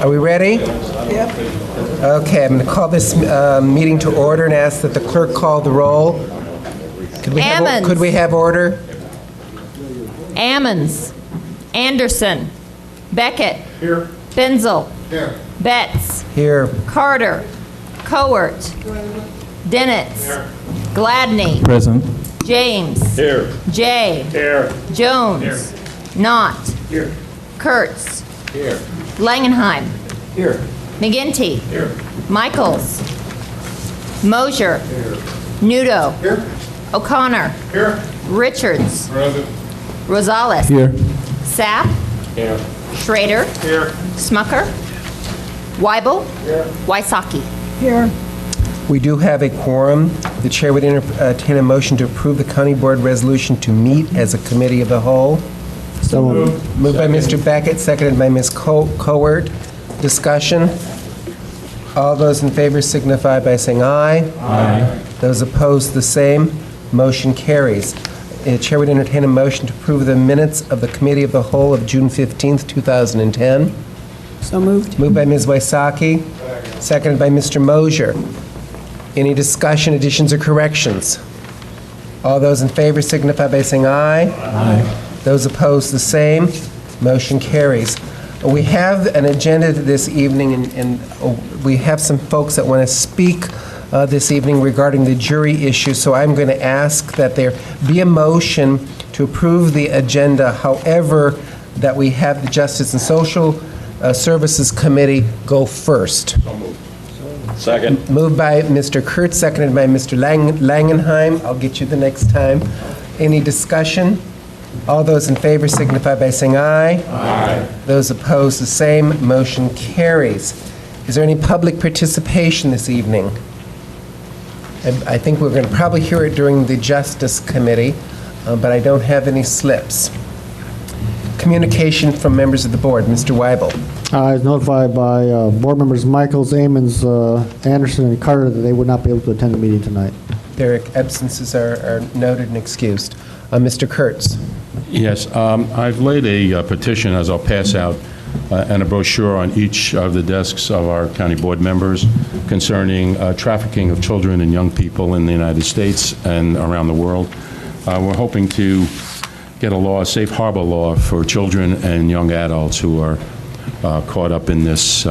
Are we ready? Yep. Okay, I'm going to call this meeting to order and ask that the clerk call the roll. Ammons. Could we have order? Ammons. Anderson. Beckett. Here. Benzel. Here. Betts. Here. Carter. Cowart. Dennitz. Here. Gladney. Present. James. Here. Jay. Here. Jones. Here. Knott. Here. Kurtz. Here. Langenheim. Here. McGinty. Here. Michaels. Mosier. Here. Nudo. Here. O'Connor. Here. Richards. Present. Rosales. Here. Sapp. Here. Schrader. Here. Smucker. Weibel. Here. Wysocki. Here. We do have a quorum. The chair would entertain a motion to approve the county board resolution to meet as a committee of the whole. So moved. Moved by Mr. Beckett, seconded by Ms. Cowart. Discussion. All those in favor signify by saying aye. Aye. Those opposed, the same. Motion carries. The chair would entertain a motion to approve the minutes of the committee of the whole of June 15th, 2010. So moved. Moved by Ms. Wysocki, seconded by Mr. Mosier. Any discussion, additions, or corrections? All those in favor signify by saying aye. Aye. Those opposed, the same. Motion carries. We have an agenda this evening, and we have some folks that want to speak this evening regarding the jury issue, so I'm going to ask that there be a motion to approve the agenda, however, that we have the Justice and Social Services Committee go first. Second. Moved by Mr. Kurtz, seconded by Mr. Langenheim. I'll get you the next time. Any discussion? All those in favor signify by saying aye. Aye. Those opposed, the same. Motion carries. Is there any public participation this evening? I think we're going to probably hear it during the Justice Committee, but I don't have any slips. Communication from members of the board. Mr. Weibel. I was notified by board members Michaels, Ammons, Anderson, and Carter that they would not be able to attend the meeting tonight. Their absences are noted and excused. Mr. Kurtz. Yes, I've laid a petition, as I'll pass out, and a brochure on each of the desks of our county board members concerning trafficking of children and young people in the United States and around the world. We're hoping to get a law, a safe harbor law for children and young adults who are caught up in this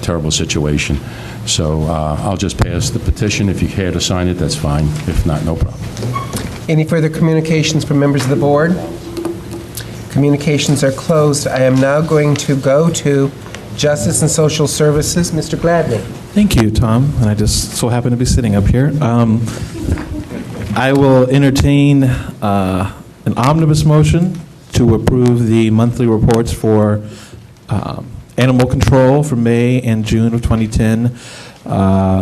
terrible situation. So I'll just pass the petition. If you care to sign it, that's fine. If not, no problem. Any further communications from members of the board? Communications are closed. I am now going to go to Justice and Social Services. Mr. Gladney. Thank you, Tom. And I just so happen to be sitting up here. I will entertain an omnibus motion to approve the monthly reports for animal control for May and June of 2010,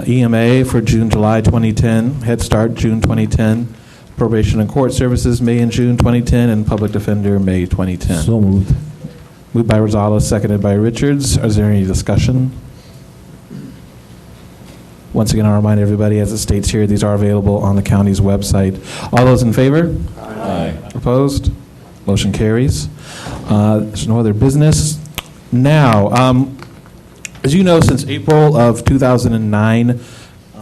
EMA for June, July 2010, Head Start June 2010, Probation and Court Services May and June 2010, and Public Defender May 2010. So moved. Moved by Rosales, seconded by Richards. Is there any discussion? Once again, I'll remind everybody, as it states here, these are available on the county's website. All those in favor? Aye. Opposed? Motion carries. There's no other business. Now, as you know, since April of 2009,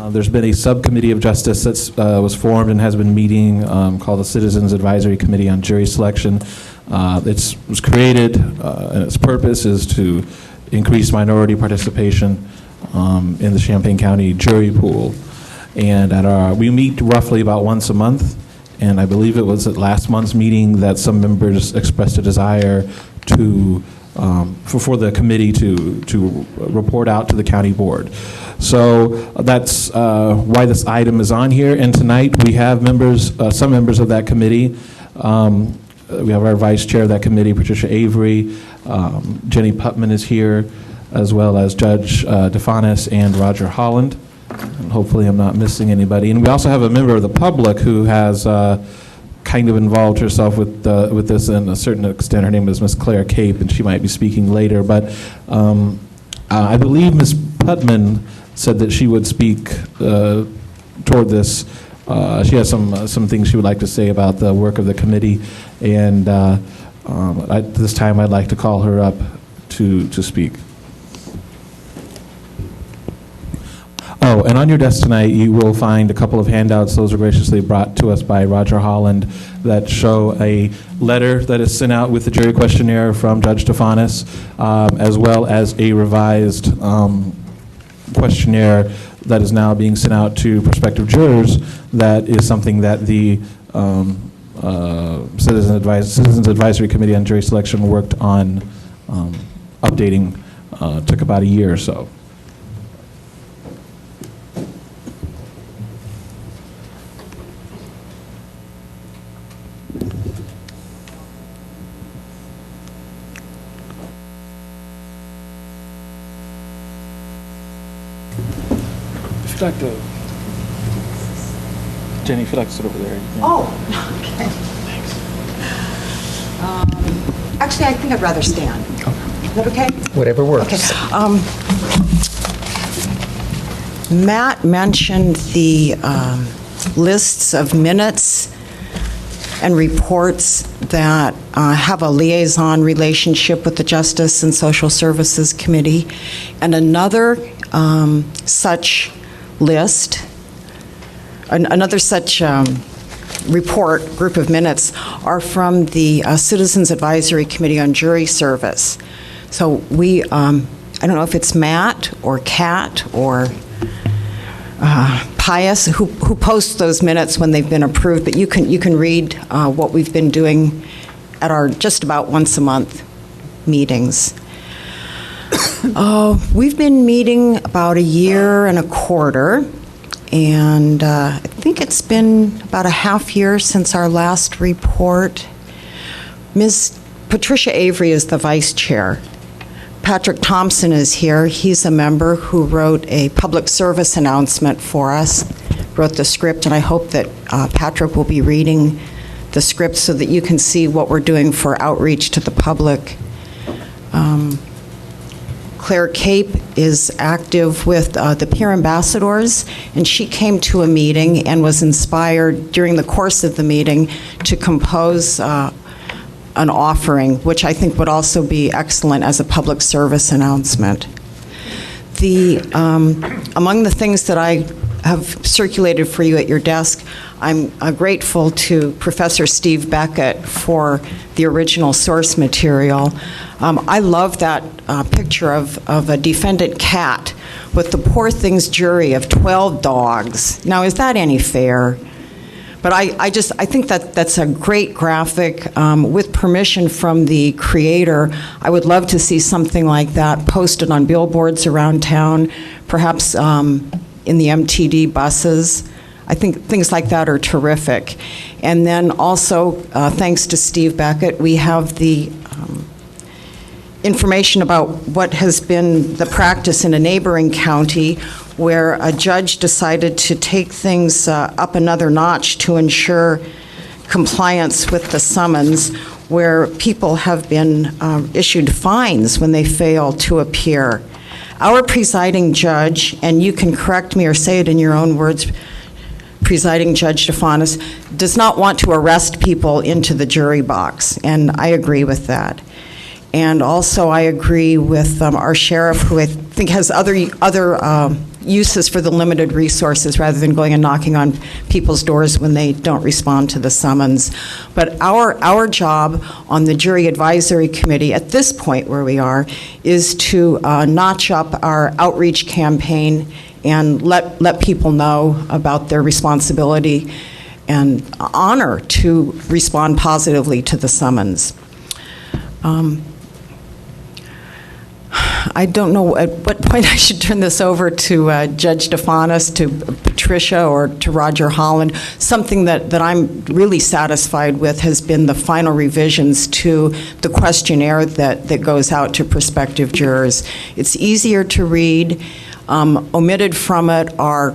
there's been a subcommittee of justice that was formed and has been meeting called the Citizens Advisory Committee on Jury Selection. It was created, and its purpose is to increase minority participation in the Champaign County jury pool. And we meet roughly about once a month, and I believe it was at last month's meeting that some members expressed a desire to for the committee to report out to the county board. So that's why this item is on here. And tonight we have members, some members of that committee. We have our vice chair of that committee, Patricia Avery. Jenny Putman is here, as well as Judge DeFanis and Roger Holland. And hopefully I'm not missing anybody. And we also have a member of the public who has kind of involved herself with this in a certain extent. Her name is Miss Claire Cape, and she might be speaking later. But I believe Ms. Putman said that she would speak toward this. She has some things she would like to say about the work of the committee, and at this time I'd like to call her up to speak. Oh, and on your desk tonight, you will find a couple of handouts. Those were graciously brought to us by Roger Holland that show a letter that is sent out with the jury questionnaire from Judge Stefanis, as well as a revised questionnaire that is now being sent out to prospective jurors. That is something that the Citizens Advisory Committee on Jury Selection worked on updating. Took about a year or so. If you'd like to, Jenny, if you'd like to sit over there. Oh, okay. Actually, I think I'd rather stand. Is that okay? Whatever works. Okay. Matt mentioned the lists of minutes and reports that have a liaison relationship with the Justice and Social Services Committee, and another such list, another such group of minutes are from the Citizens Advisory Committee on Jury Service. So we, I don't know if it's Matt or Kat or Pius who posts those minutes when they've been approved, but you can read what we've been doing at our just about once a month meetings. We've been meeting about a year and a quarter, and I think it's been about a half year since our last report. Ms. Patricia Avery is the vice chair. Patrick Thompson is here. He's a member who wrote a public service announcement for us, wrote the script, and I hope that Patrick will be reading the script so that you can see what we're doing for outreach to the public. Claire Cape is active with the peer ambassadors, and she came to a meeting and was inspired during the course of the meeting to compose an offering, which I think would also be excellent as a public service announcement. Among the things that I have circulated for you at your desk, I'm grateful to Professor Steve Beckett for the original source material. I love that picture of a defendant cat with the poor thing's jury of 12 dogs. Now, is that any fair? But I think that's a great graphic. With permission from the creator, I would love to see something like that posted on billboards around town, perhaps in the MTD buses. I think things like that are terrific. And then also, thanks to Steve Beckett, we have the information about what has been the practice in a neighboring county where a judge decided to take things up another notch to ensure compliance with the summons, where people have been issued fines when they fail to appear. Our presiding judge, and you can correct me or say it in your own words, Presiding Judge Stefanis, does not want to arrest people into the jury box, and I agree with that. And also I agree with our sheriff, who I think has other uses for the limited resources rather than going and knocking on people's doors when they don't respond to the summons. But our job on the Jury Advisory Committee at this point where we are is to notch up our outreach campaign and let people know about their responsibility and honor to respond positively to the summons. I don't know at what point I should turn this over to Judge Stefanis, to Patricia, or to Roger Holland. Something that I'm really satisfied with has been the final revisions to the questionnaire that goes out to prospective jurors. It's easier to read. Omitted from it are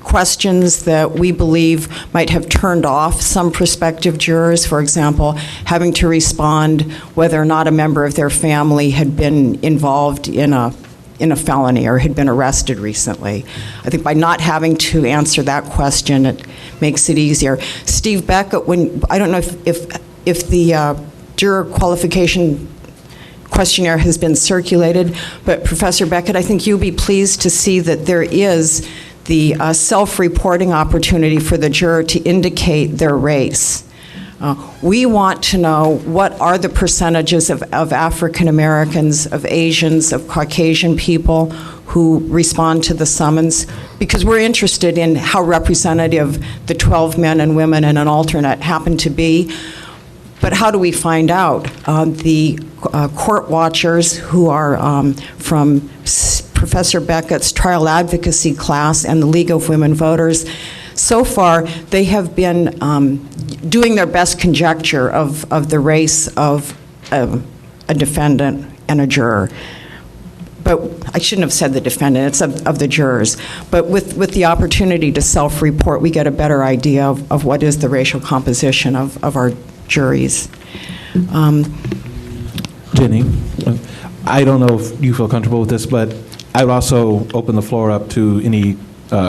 questions that we believe might have turned off some prospective jurors. For example, having to respond whether or not a member of their family had been involved in a felony or had been arrested recently. I think by not having to answer that question, it makes it easier. Steve Beckett, I don't know if the juror qualification questionnaire has been circulated, but Professor Beckett, I think you'll be pleased to see that there is the self-reporting opportunity for the juror to indicate their race. We want to know what are the percentages of African Americans, of Asians, of Caucasian people who respond to the summons, because we're interested in how representative the 12 men and women and an alternate happen to be. But how do we find out? The court watchers who are from Professor Beckett's trial advocacy class and the League of Women Voters, so far they have been doing their best conjecture of the race of a defendant and a juror. But I shouldn't have said the defendant, it's of the jurors. But with the opportunity to self-report, we get a better idea of what is the racial composition of our juries. Jenny, I don't know if you feel comfortable with this, but I would also open the floor up to any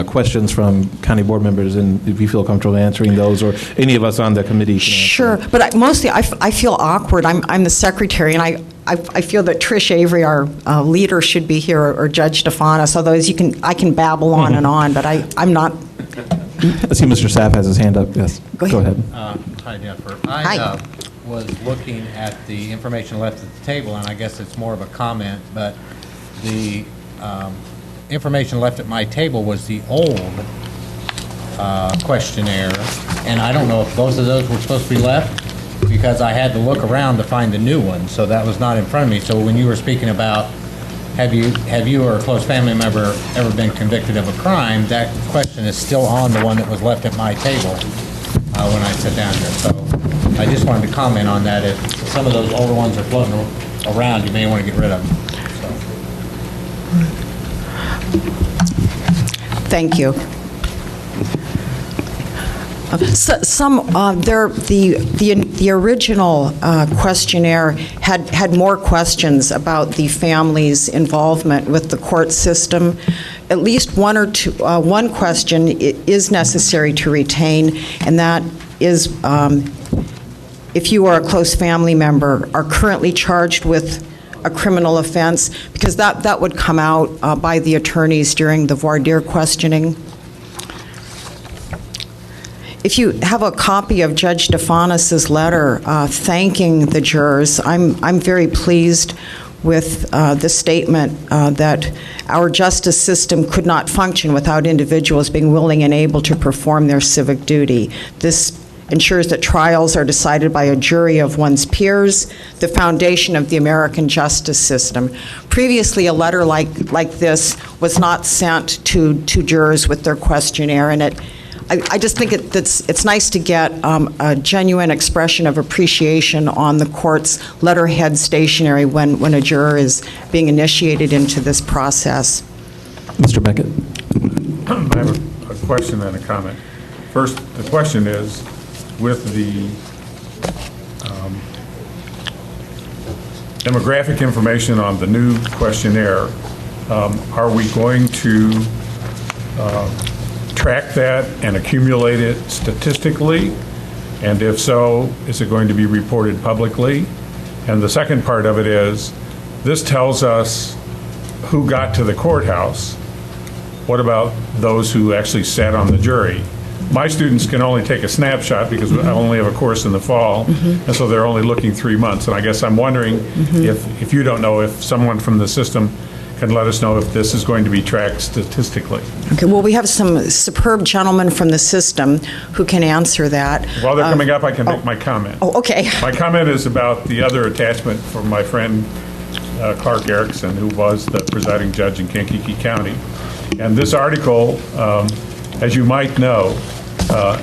questions from county board members, and if you feel comfortable answering those, or any of us on the committee can answer. Sure, but mostly I feel awkward. I'm the secretary, and I feel that Trish Avery, our leader, should be here, or Judge Stefanis. Otherwise, I can babble on and on, but I'm not. I see Mr. Sapp has his hand up. Yes, go ahead. Hi, Jennifer. Hi. I was looking at the information left at the table, and I guess it's more of a comment, but the information left at my table was the old questionnaire, and I don't know if both of those were supposed to be left, because I had to look around to find the new one, so that was not in front of me. So when you were speaking about have you or a close family member ever been convicted of a crime, that question is still on the one that was left at my table when I sat down here. So I just wanted to comment on that. If some of those older ones are floating around, you may want to get rid of them. Thank you. The original questionnaire had more questions about the family's involvement with the court system. At least one question is necessary to retain, and that is if you are a close family member, are currently charged with a criminal offense, because that would come out by the attorneys during the voir dire questioning. If you have a copy of Judge Stefanis's letter thanking the jurors, I'm very pleased with the statement that our justice system could not function without individuals being willing and able to perform their civic duty. This ensures that trials are decided by a jury of one's peers, the foundation of the American justice system. Previously, a letter like this was not sent to jurors with their questionnaire, and I just think it's nice to get a genuine expression of appreciation on the court's letterhead stationery when a juror is being initiated into this process. Mr. Beckett. I have a question and a comment. First, the question is, with the demographic information on the new questionnaire, are we going to track that and accumulate it statistically? And if so, is it going to be reported publicly? And the second part of it is, this tells us who got to the courthouse. What about those who actually sat on the jury? My students can only take a snapshot because I only have a course in the fall, and so they're only looking 3 months. And I guess I'm wondering if you don't know, if someone from the system can let us know if this is going to be tracked statistically. Okay, well, we have some superb gentlemen from the system who can answer that. While they're coming up, I can make my comment. Oh, okay. My comment is about the other attachment from my friend Clark Erickson, who was the presiding judge in Kankakee County. And this article, as you might know,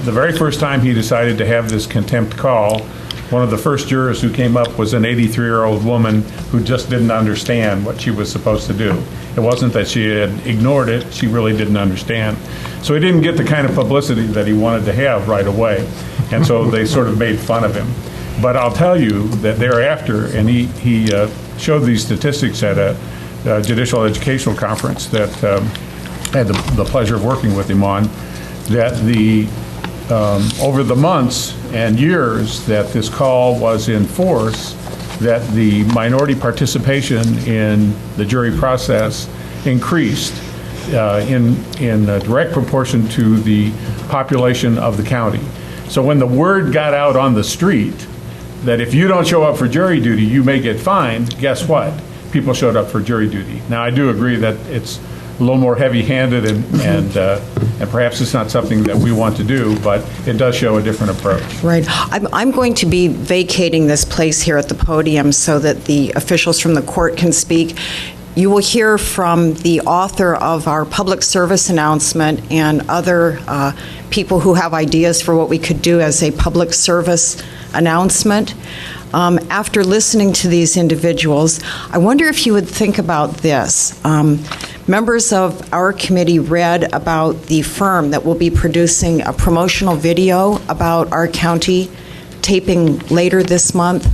the very first time he decided to have this contempt call, one of the first jurors who came up was an 83-year-old woman who just didn't understand what she was supposed to do. It wasn't that she had ignored it, she really didn't understand. So he didn't get the kind of publicity that he wanted to have right away, and so they sort of made fun of him. But I'll tell you that thereafter, and he showed these statistics at a judicial educational conference that I had the pleasure of working with him on, that over the months and years that this call was in force, that the minority participation in the jury process increased. in direct proportion to the population of the county. So when the word got out on the street that if you don't show up for jury duty, you may get fined, guess what? People showed up for jury duty. Now, I do agree that it's a little more heavy-handed and perhaps it's not something that we want to do, but it does show a different approach. Right. I'm going to be vacating this place here at the podium so that the officials from the court can speak. You will hear from the author of our public service announcement and other people who have ideas for what we could do as a public service announcement. After listening to these individuals, I wonder if you would think about this. Members of our committee read about the firm that will be producing a promotional video about our county taping later this month.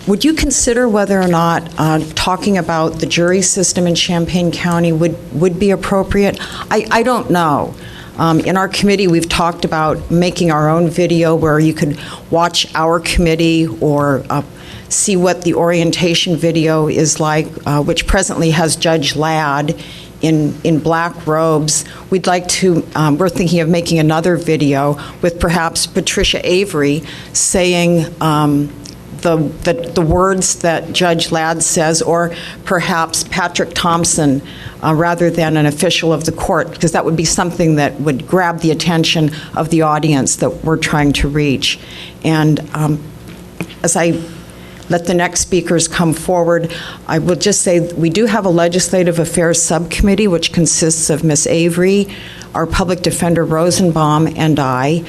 Would you consider whether or not talking about the jury system in Champaign County would be appropriate? I don't know. In our committee, we've talked about making our own video where you could watch our committee or see what the orientation video is like, which presently has Judge Ladd in black robes. We'd like to, we're thinking of making another video with perhaps Patricia Avery saying the words that Judge Ladd says, or perhaps Patrick Thompson, rather than an official of the court, because that would be something that would grab the attention of the audience that we're trying to reach. And as I let the next speakers come forward, I will just say we do have a Legislative Affairs Subcommittee, which consists of Ms. Avery, our Public Defender Rosenbaum, and I.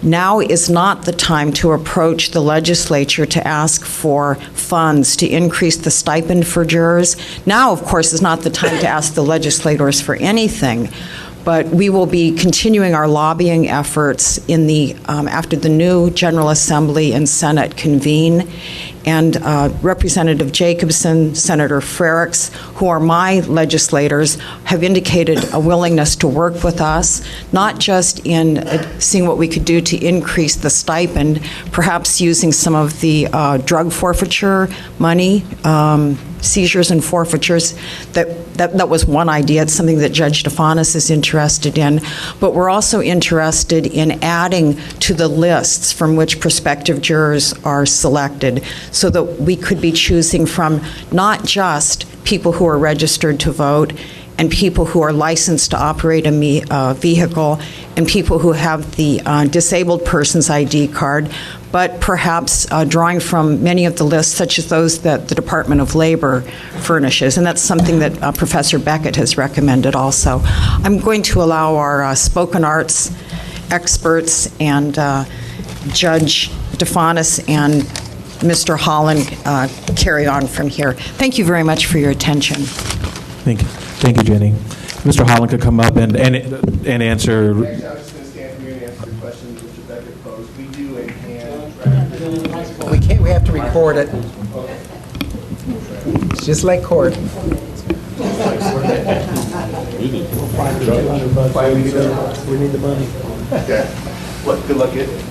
Now is not the time to approach the legislature to ask for funds to increase the stipend for jurors. Now, of course, is not the time to ask the legislators for anything. But we will be continuing our lobbying efforts in the after the new General Assembly and Senate convene. And Representative Jacobson, Senator Frericks, who are my legislators, have indicated a willingness to work with us, not just in seeing what we could do to increase the stipend, perhaps using some of the drug forfeiture money, seizures and forfeitures. That was one idea. It's something that Judge DeFanis is interested in. But we're also interested in adding to the lists from which prospective jurors are selected, so that we could be choosing from not just people who are registered to vote and people who are licensed to operate a vehicle and people who have the disabled person's ID card, but perhaps drawing from many of the lists, such as those that the Department of Labor furnishes. And that's something that Professor Beckett has recommended also. I'm going to allow our spoken arts experts and Judge DeFanis and Mr. Holland carry on from here. Thank you very much for your attention. Thank you. Thank you, Jenny. Mr. Holland could come up and answer. I'm just going to stand here and answer the questions Mr. Beckett posed. We do and We have to record it. It's just like court. We need the money. okay. What? Good luck getting it.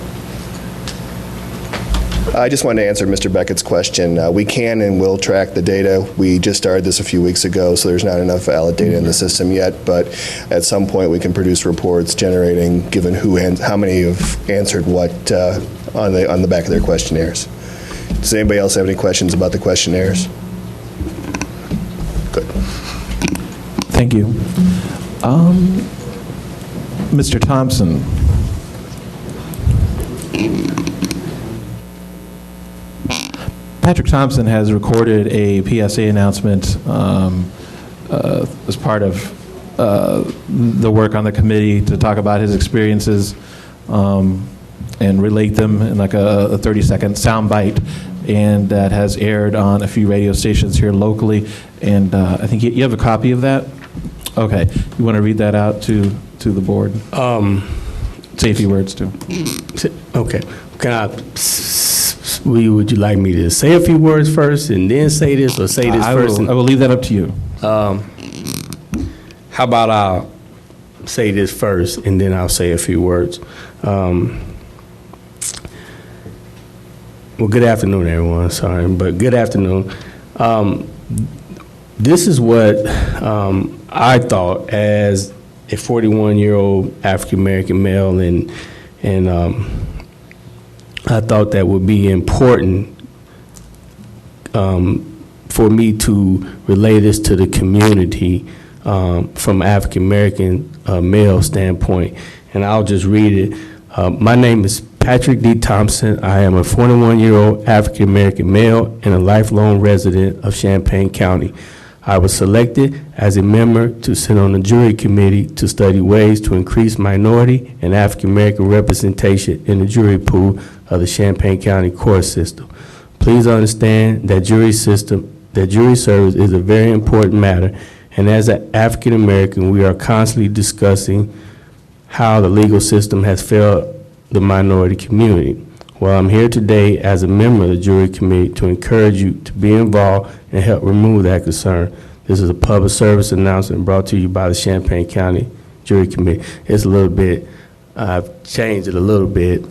I just wanted to answer Mr. Beckett's question. We can and will track the data. We just started this a few weeks ago, so there's not enough valid data in the system yet, but at some point we can produce reports generating, given how many have answered what on the back of their questionnaires. Does anybody else have any questions about the questionnaires? Good. Thank you. Mr. Thompson. Patrick Thompson has recorded a PSA announcement as part of the work on the committee to talk about his experiences and relate them in like a 30-second soundbite, and that has aired on a few radio stations here locally. And I think you have a copy of that? Okay. You want to read that out to the board? Say a few words too. Okay. Would you like me to say a few words first and then say this, or say this first? I will leave that up to you. How about I'll say this first and then I'll say a few words. Well, good afternoon, everyone. Sorry, but good afternoon. this is what I thought as a 41-year-old African-American male, and I thought that would be important for me to relay this to the community from African-American male standpoint. And I'll just read it. My name is Patrick D. Thompson. I am a 41-year-old African-American male and a lifelong resident of Champaign County. I was selected as a member to sit on the jury committee to study ways to increase minority and African-American representation in the jury pool of the Champaign County court system. Please understand that jury service is a very important matter, and as an African-American, we are constantly discussing how the legal system has failed the minority community. Well, I'm here today as a member of the jury committee to encourage you to be involved and help remove that concern. This is a public service announcement brought to you by the Champaign County Jury Committee. It's a little bit, I've changed it a little bit.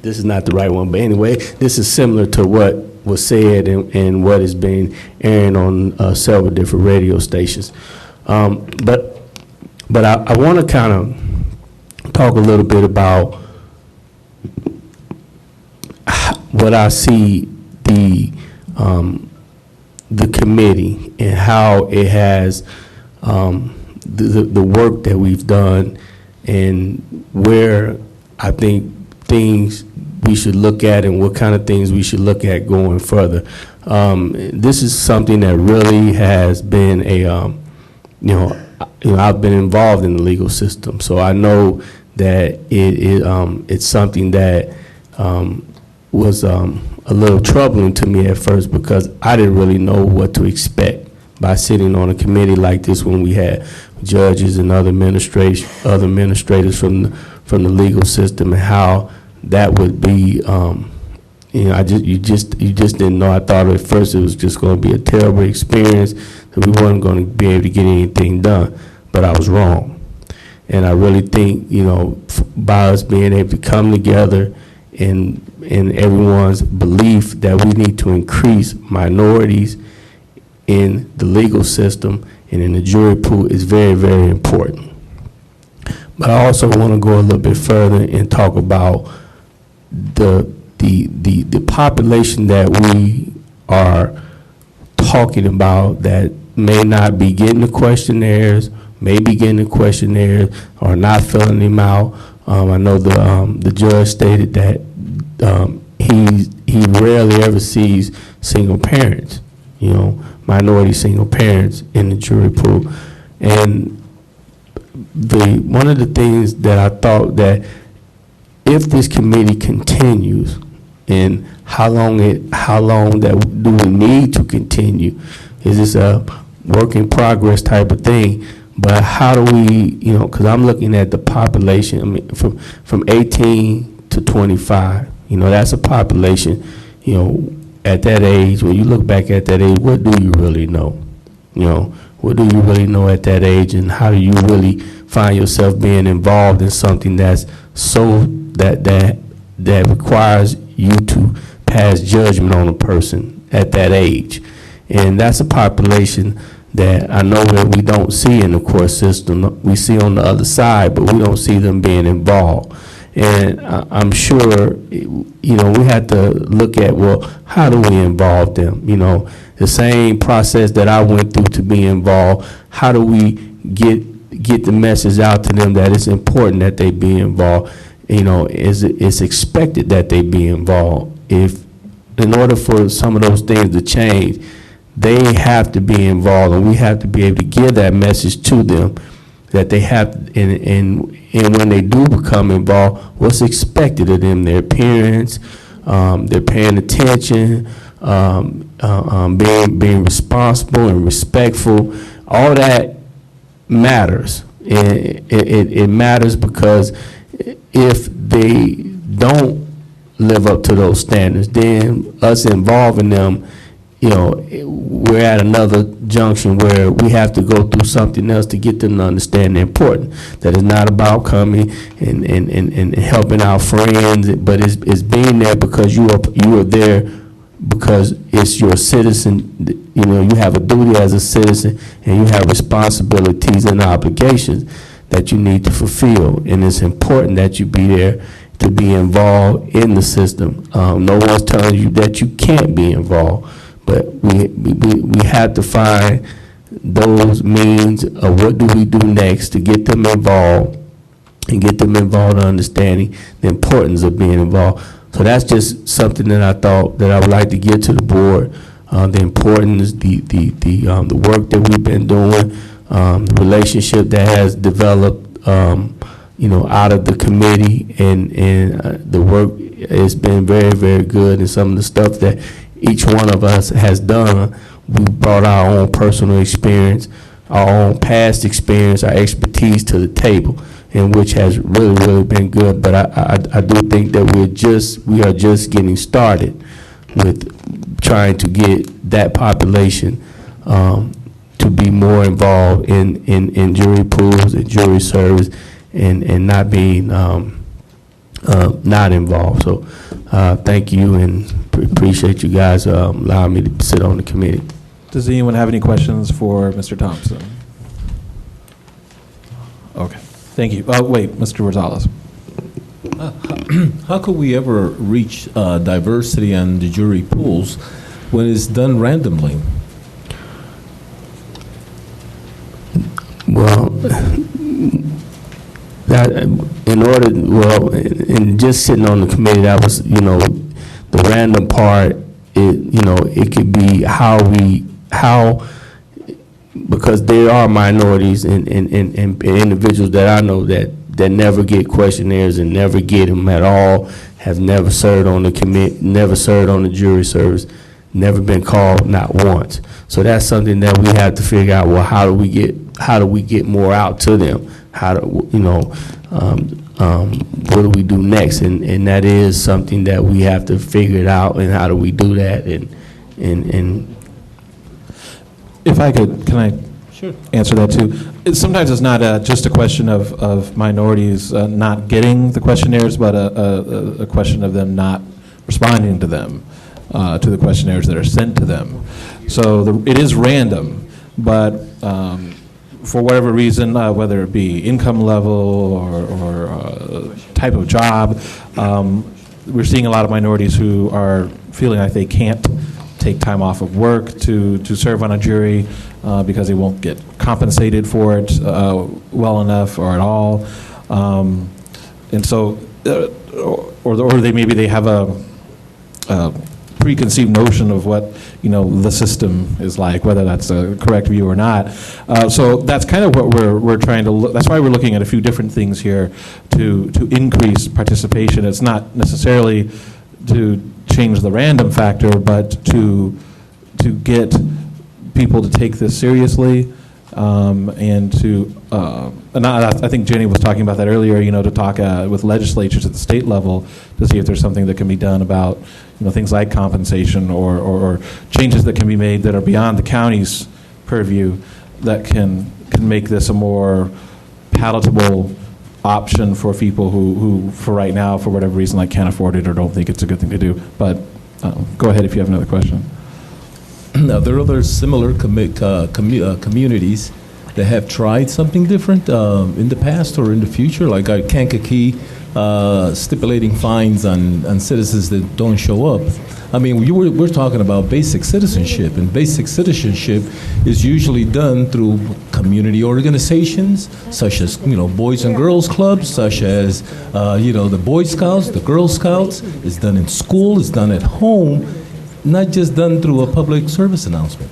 This is not the right one, but anyway, this is similar to what was said and what has been airing on several different radio stations. But I want to kind of talk a little bit about what I see the committee and how it has the work that we've done and where I think things we should look at and what kind of things we should look at going further. This is something that really has been I've been involved in the legal system, so I know that it's something that was a little troubling to me at first because I didn't really know what to expect by sitting on a committee like this when we had judges and other administrators from the legal system and how that would be. You just didn't know. I thought at first it was just going to be a terrible experience, that we weren't going to be able to get anything done, but I was wrong. And I really think, by us being able to come together and everyone's belief that we need to increase minorities in the legal system and in the jury pool is very, very important. But I also want to go a little bit further and talk about the population that we are talking about that may not be getting the questionnaires, may be getting the questionnaires or not filling them out. I know the judge stated that he rarely ever sees single parents, minority single parents in the jury pool. And one of the things that I thought that if this committee continues, and how long that do we need to continue? Is this a work in progress type of thing? But how do we, because I'm looking at the population, I mean, from 18 to 25, that's a population, at that age, when you look back at that age, what do you really know? What do you really know at that age, and how do you really find yourself being involved in something that's so that requires you to pass judgment on a person at that age? And that's a population that I know that we don't see in the court system. We see on the other side, but we don't see them being involved. And I'm sure, we have to look at, well, how do we involve them? The same process that I went through to be involved, how do we get the message out to them that it's important that they be involved? It's expected that they be involved. If, in order for some of those things to change, they have to be involved, and we have to be able to give that message to them that they have, and when they do become involved, what's expected of them, their appearance, they're paying attention, being responsible and respectful. All that matters. It matters because if they don't live up to those standards, then us involving them, we're at another junction where we have to go through something else to get them to understand the importance. That it's not about coming and helping our friends, but it's being there because you are there because it's your citizen, you know, you have a duty as a citizen, and you have responsibilities and obligations that you need to fulfill, and it's important that you be there to be involved in the system. No one's telling you that you can't be involved, but we have to find those means of what do we do next to get them involved and get them involved in understanding the importance of being involved. So that's just something that I thought that I would like to get to the board, the importance, the work that we've been doing, the relationship that has developed, you know, out of the committee, and the work has been very, very good, and some of the stuff that each one of us has done, we brought our own personal experience, our own past experience, our expertise to the table, and which has really, really been good. But I do think that we are just getting started with trying to get that population to be more involved in jury pools and jury service, and not being not involved. So thank you, and appreciate you guys allowing me to sit on the committee. Does anyone have any questions for Mr. Thompson? Okay, thank you. Wait, Mr. Rosales. How could we ever reach diversity on the jury pools when it's done randomly? Well, in just sitting on the committee, that was, you know, the random part. It could be because there are minorities and individuals that I know that never get questionnaires and never get them at all, have never served on the committee, never served on the jury service, never been called, not once. So that's something that we have to figure out. Well, how do we get more out to them? How do, you know, what do we do next? And that is something that we have to figure it out. And how do we do that? And if I could, can I answer that too? Sometimes it's not just a question of minorities not getting the questionnaires, but a question of them not responding to them, to the questionnaires that are sent to them. So it is random, but for whatever reason, whether it be income level or type of job, we're seeing a lot of minorities who are feeling like they can't take time off of work to serve on a jury because they won't get compensated for it well enough or at all. And so, or they have a preconceived notion of what, you know, the system is like, whether that's a correct view or not. So that's kind of what we're trying to look. That's why we're looking at a few different things here to increase participation. It's not necessarily to change the random factor, but to get people to take this seriously, and to and I think Jenny was talking about that earlier. You know, to talk with legislatures at the state level to see if there's something that can be done about, you know, things like compensation or changes that can be made that are beyond the county's purview that can make this a more palatable option for people who for right now, for whatever reason, like can't afford it or don't think it's a good thing to do. But go ahead if you have another question. Now, there are other similar communities that have tried something different in the past or in the future, like Kankakee stipulating fines on citizens that don't show up. I mean, we're talking about basic citizenship, and basic citizenship is usually done through community organizations, such as, you know, Boys and Girls Clubs, such as, you know, the Boy Scouts, the Girl Scouts. It's done in school, it's done at home, not just done through a public service announcement.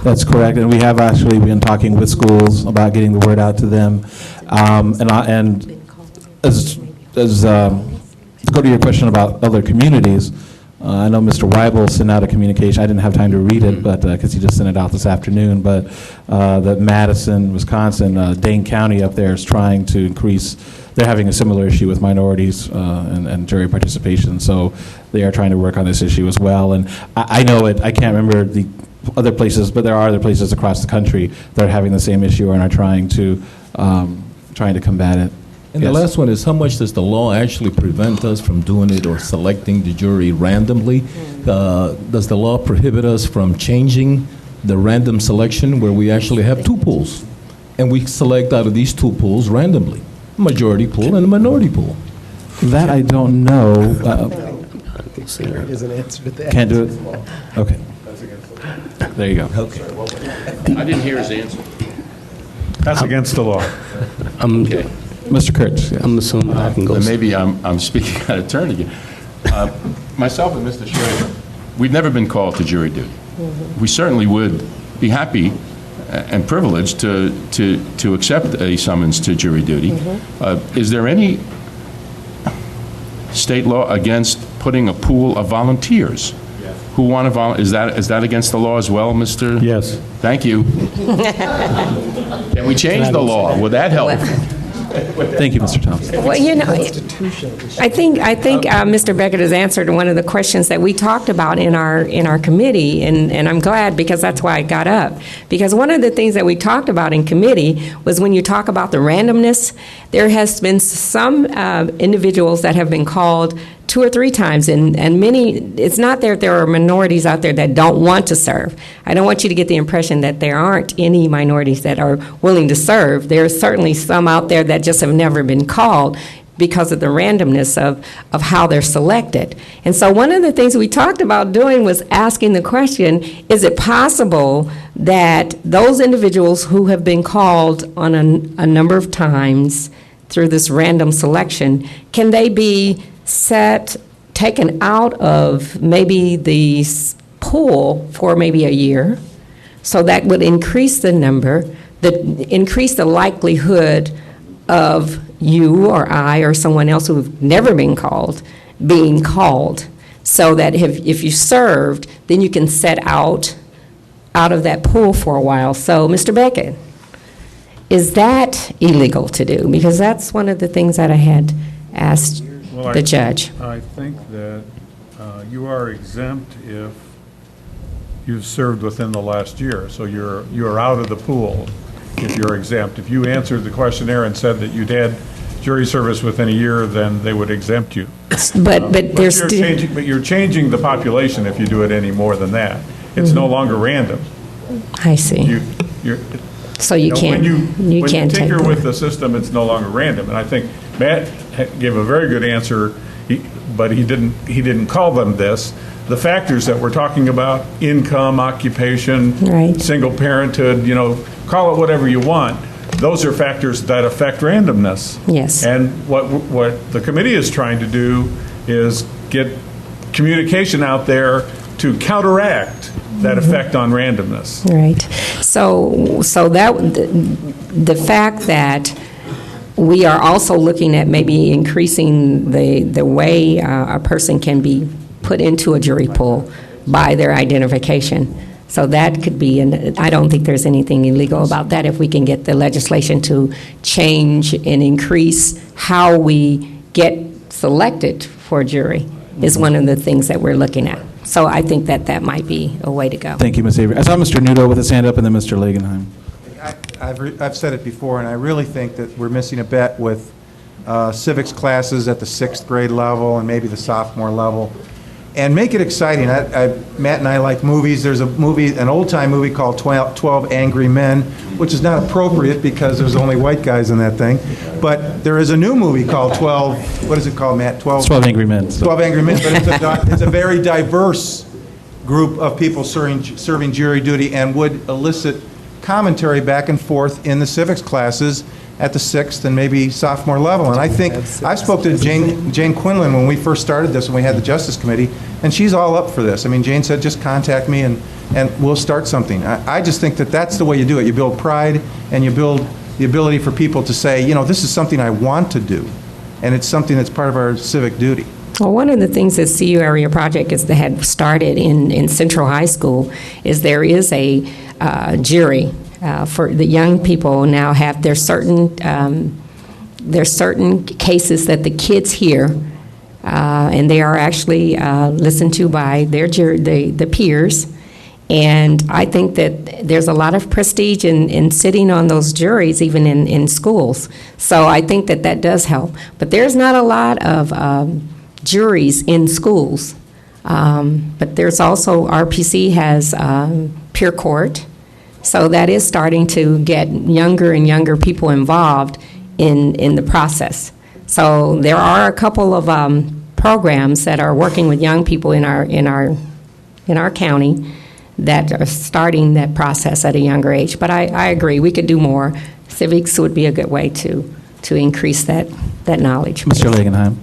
That's correct, and we have actually been talking with schools about getting the word out to them. And as to go to your question about other communities, I know Mr. Weibel sent out a communication. I didn't have time to read it, but because he just sent it out this afternoon. But that Madison, Wisconsin, Dane County up there is trying to increase. They're having a similar issue with minorities and jury participation. So they are trying to work on this issue as well. And I know it. I can't remember the other places, but there are other places across the country that are having the same issue and are trying to combat it. And the last one is, how much does the law actually prevent us from doing it or selecting the jury randomly? Does the law prohibit us from changing the random selection where we actually have two pools? And we select out of these two pools randomly, a majority pool and a minority pool. That I don't know. There is an answer to that. Can't do it? Okay. There you go. Okay. I didn't hear his answer. That's against the law. Okay. Mr. Kurtz. I'm assuming I can go. Then maybe I'm speaking out of turn again. Myself and Mr. Schrader, we've never been called to jury duty. We certainly would be happy and privileged to accept a summons to jury duty. Is there any state law against putting a pool of volunteers who want to volunteer? Is that against the law as well, Mr.? Yes. Thank you. Can we change the law? Would that help? Thank you, Mr. Thompson. Well, you know, I think Mr. Beckett has answered one of the questions that we talked about in our committee, and I'm glad, because that's why I got up. Because one of the things that we talked about in committee was, when you talk about the randomness, there has been some individuals that have been called 2 or 3 times, and many, it's not that there are minorities out there that don't want to serve. I don't want you to get the impression that there aren't any minorities that are willing to serve. There are certainly some out there that just have never been called because of the randomness of how they're selected. And so one of the things we talked about doing was asking the question, is it possible that those individuals who have been called on a number of times through this random selection, can they be taken out of maybe the pool for maybe a year? So that would increase the number, increase the likelihood of you or I or someone else who've never been called, being called, so that if you served, then you can set out of that pool for a while. So, Mr. Beckett, is that illegal to do? Because that's one of the things that I had asked the judge. I think that you are exempt if you've served within the last year. So you're out of the pool if you're exempt. If you answered the questionnaire and said that you'd had jury service within a year, then they would exempt you. But there's still... But you're changing the population if you do it any more than that. It's no longer random. I see. So you can't when you can't take tinker them. with the system, it's no longer random. And I think Matt gave a very good answer, but he didn't call them this. The factors that we're talking about, income, occupation, right, single parenthood, call it whatever you want. Those are factors that affect randomness. Yes. And what the committee is trying to do is get communication out there to counteract that effect on randomness. Right. So that the fact that we are also looking at maybe increasing the way a person can be put into a jury pool by their identification. So that could be, and I don't think there's anything illegal about that if we can get the legislation to change and increase how we get selected for a jury is one of the things that we're looking at. So I think that might be a way to go. Thank you, Ms. Avery. I saw Mr. Nudo with his hand up, and then Mr. Lagenheim. I've said it before, and I really think that we're missing a bet with civics classes at the 6th grade level and maybe the sophomore level. And make it exciting. Matt and I like movies. There's an old-time movie called 12 Angry Men, which is not appropriate because there's only white guys in that thing. But there is a new movie called 12, what is it called, Matt? 12 Angry Men. 12 Angry Men, but it's a very diverse group of people serving jury duty and would elicit commentary back and forth in the civics classes at the 6th and maybe sophomore level. And I think, I've spoke to Jane Quinlan when we first started this, when we had the Justice Committee, and she's all up for this. I mean, Jane said, just contact me and we'll start something. I just think that that's the way you do it. You build pride and you build the ability for people to say, this is something I want to do, and it's something that's part of our civic duty. Well, one of the things that CU Area Project had started in Central High School is there is a jury for the young people now have there's certain cases that the kids hear, and they are actually listened to by their the peers, And I think that there's a lot of prestige in sitting on those juries, even in schools. So I think that that does help. But there's not a lot of juries in schools. But there's also, RPC has peer court. So that is starting to get younger and younger people involved in the process. So there are a couple of programs that are working with young people in our county that are starting that process at a younger age. But I agree, we could do more. Civics would be a good way to increase that knowledge. Mr. Langenheim.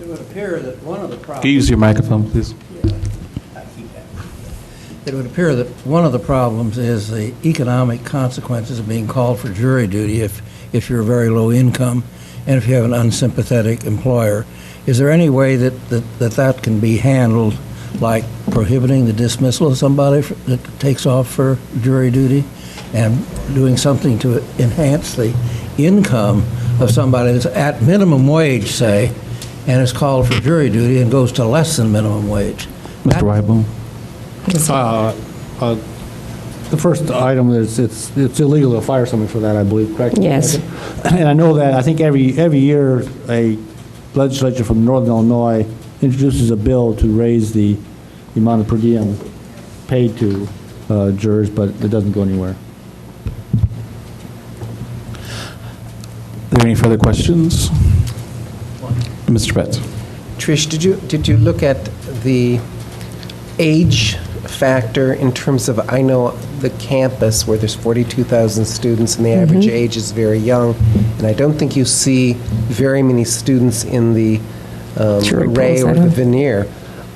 It would appear that one of the problems... Can you use your microphone, please? It would appear that one of the problems is the economic consequences of being called for jury duty if you're very low income and if you have an unsympathetic employer. Is there any way that can be handled, like prohibiting the dismissal of somebody that takes off for jury duty and doing something to enhance the income of somebody that's at minimum wage, say, and is called for jury duty and goes to less than minimum wage? Mr. Wyboom? The first item is it's illegal to fire someone for that, I believe, correct? Yes. And I know that, I think every year a legislature from Northern Illinois introduces a bill to raise the amount of per diem paid to jurors, but it doesn't go anywhere. Are there any further questions? Mr. Betts. Trish, did you look at the age factor in terms of, I know the campus where there's 42,000 students and the average age is very young, and I don't think you see very many students in the array or the veneer.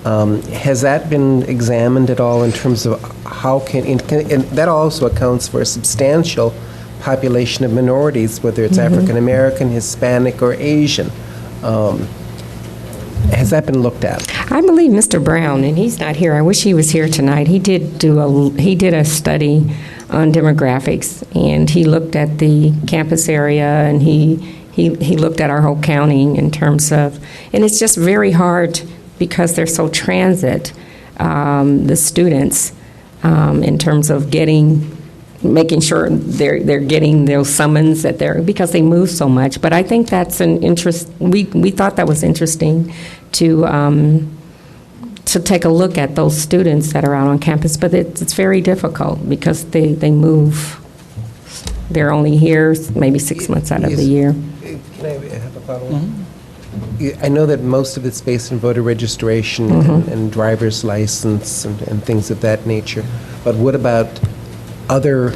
Has that been examined at all in terms of how and that also accounts for a substantial population of minorities, whether it's African American, Hispanic, or Asian. Has that been looked at? I believe Mr. Brown, and he's not here, I wish he was here tonight, he did a study on demographics, and he looked at the campus area, and he looked at our whole county in terms of, and it's just very hard because they're so transit, the students, in terms of making sure they're getting those summons because they move so much. But I think that's an interest. We thought that was interesting to take a look at those students that are out on campus. But it's very difficult because they move. They're only here maybe 6 months out of the year. Can I have a follow-up? I know that most of it's based on voter registration and driver's license and things of that nature. But what about other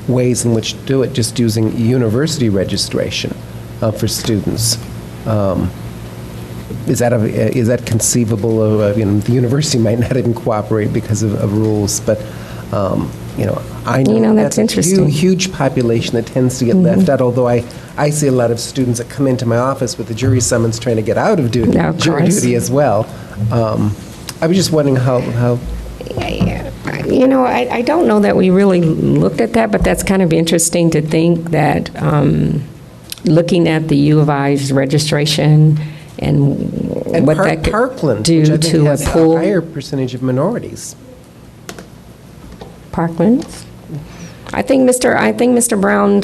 ways in which to do it, just using university registration for students? Is that conceivable? The university might not even cooperate because of rules, but I know that's interesting. A huge population that tends to get left out. Although I see a lot of students that come into my office with the jury summons trying to get out of jury duty as well. I was just wondering how. I don't know that we really looked at that, but that's kind of interesting to think that looking at the U of I's registration and what that could Parkland, do which I think to has a pool. a higher percentage of minorities. Parkland? I think Mr. Brown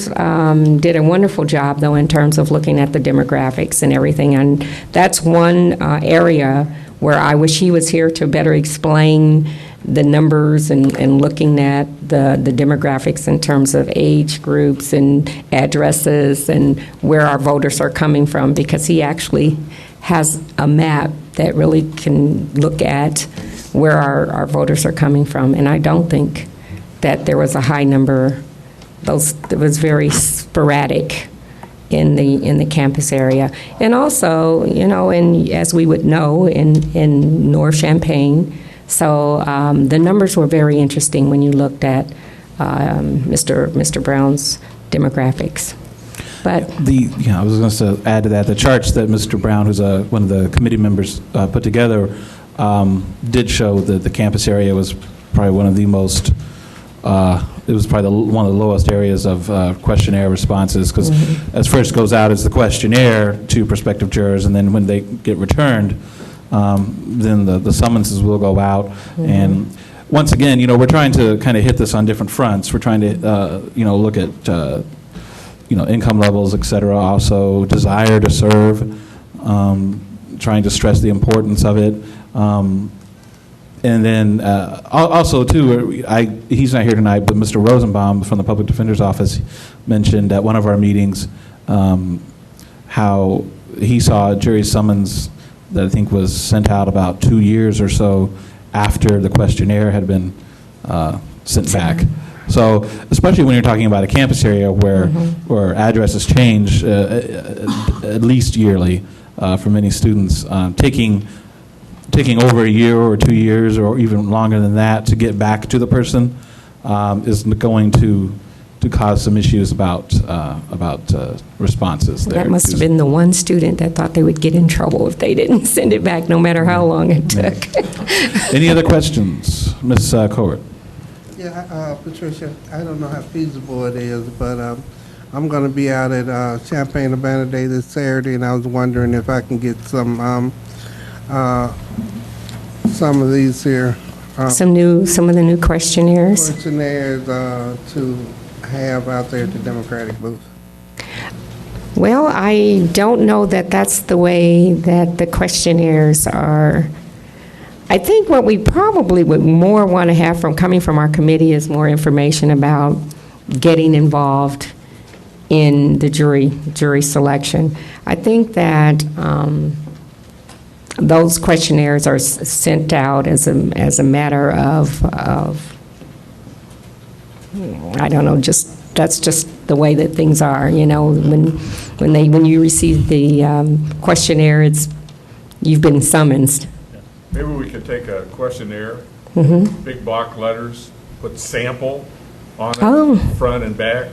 did a wonderful job, though, in terms of looking at the demographics and everything, and that's one area where I wish he was here to better explain the numbers and looking at the demographics in terms of age groups and addresses and where our voters are coming from, because he actually has a map that really can look at where our voters are coming from. And I don't think that there was a high number. It was very sporadic in the campus area. And also, and as we would know, in North Champaign. So the numbers were very interesting when you looked at Mr. Brown's demographics. But I was going to add to that, the charts that Mr. Brown, who's one of the committee members, put together, did show that the campus area was probably one of the most. It was probably one of the lowest areas of questionnaire responses, because as first goes out is the questionnaire to prospective jurors, and then when they get returned, then the summonses will go out. And once again, we're trying to kind of hit this on different fronts. We're trying to, look at, income levels, et cetera, also desire to serve, trying to stress the importance of it. And then also, too, he's not here tonight, but Mr. Rosenbaum from the Public Defender's Office mentioned at one of our meetings how he saw a jury summons that I think was sent out about 2 years or so after the questionnaire had been sent back. So, especially when you're talking about a campus area where addresses change at least yearly for many students, taking over a year or 2 years or even longer than that to get back to the person is going to cause some issues about responses there. That must have been the one student that thought they would get in trouble if they didn't send it back, no matter how long it took. Any other questions? Ms. Cowart? Yeah, Patricia, I don't know how feasible it is, but I'm going to be out at Champaign Urbana Day this Saturday, and I was wondering if I can get some of these here. Some of the new questionnaires. Questionnaires to have out there at the Democratic booth. Well, I don't know that that's the way that the questionnaires are. I think what we probably would more want to have coming from our committee is more information about getting involved in the jury selection. I think that those questionnaires are sent out as a matter of I don't know, that's just the way that things are. When you receive the questionnaire, you've been summoned. Maybe we could take a questionnaire, big block letters, put sample on it, front and back,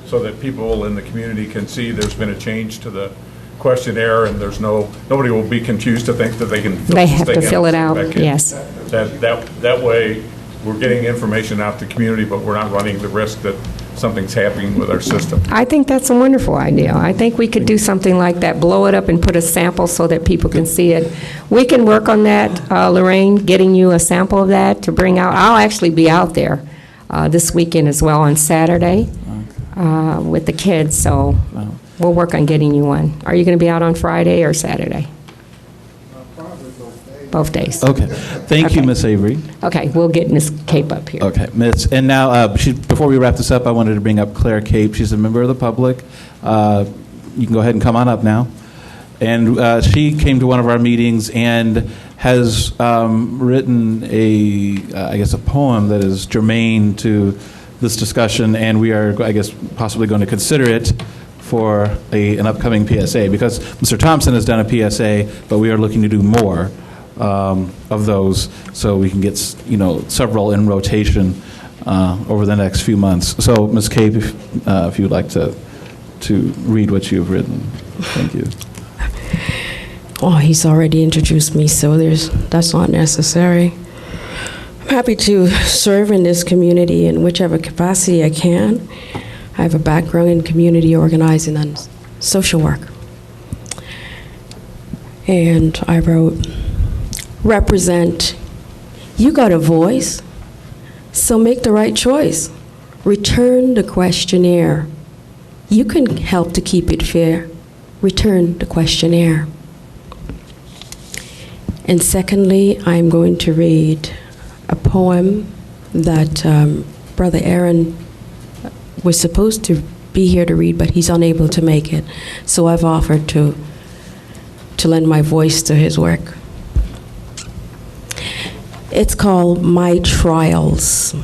so that people in the community can see there's been a change to the questionnaire, and nobody will be confused to think that they can fill it out. Yes. That way, we're getting information out to the community, but we're not running the risk that something's happening with our system. I think that's a wonderful idea. I think we could do something like that, blow it up and put a sample so that people can see it. We can work on that, Lorraine, getting you a sample of that to bring out. I'll actually be out there this weekend as well on Saturday with the kids, so we'll work on getting you one. Are you going to be out on Friday or Saturday? Both days. Okay. Thank you, Ms. Avery. Okay, we'll get Ms. Cape up here. Okay, Ms. And now, before we wrap this up, I wanted to bring up Claire Cape. She's a member of the public. You can go ahead and come on up now. And she came to one of our meetings and has written a poem that is germane to this discussion, and we are, possibly going to consider it for an upcoming PSA, because Mr. Thompson has done a PSA, but we are looking to do more of those, so we can get several in rotation over the next few months. So, Ms. Cape, if you'd like to read what you've written, thank you. Oh, he's already introduced me, so that's not necessary. I'm happy to serve in this community in whichever capacity I can. I have a background in community organizing and social work. And I wrote, represent, you got a voice, so make the right choice. Return the questionnaire. You can help to keep it fair. Return the questionnaire. And secondly, I'm going to read a poem that Brother Aaron was supposed to be here to read, but he's unable to make it. So I've offered to lend my voice to his work. It's called My Trials.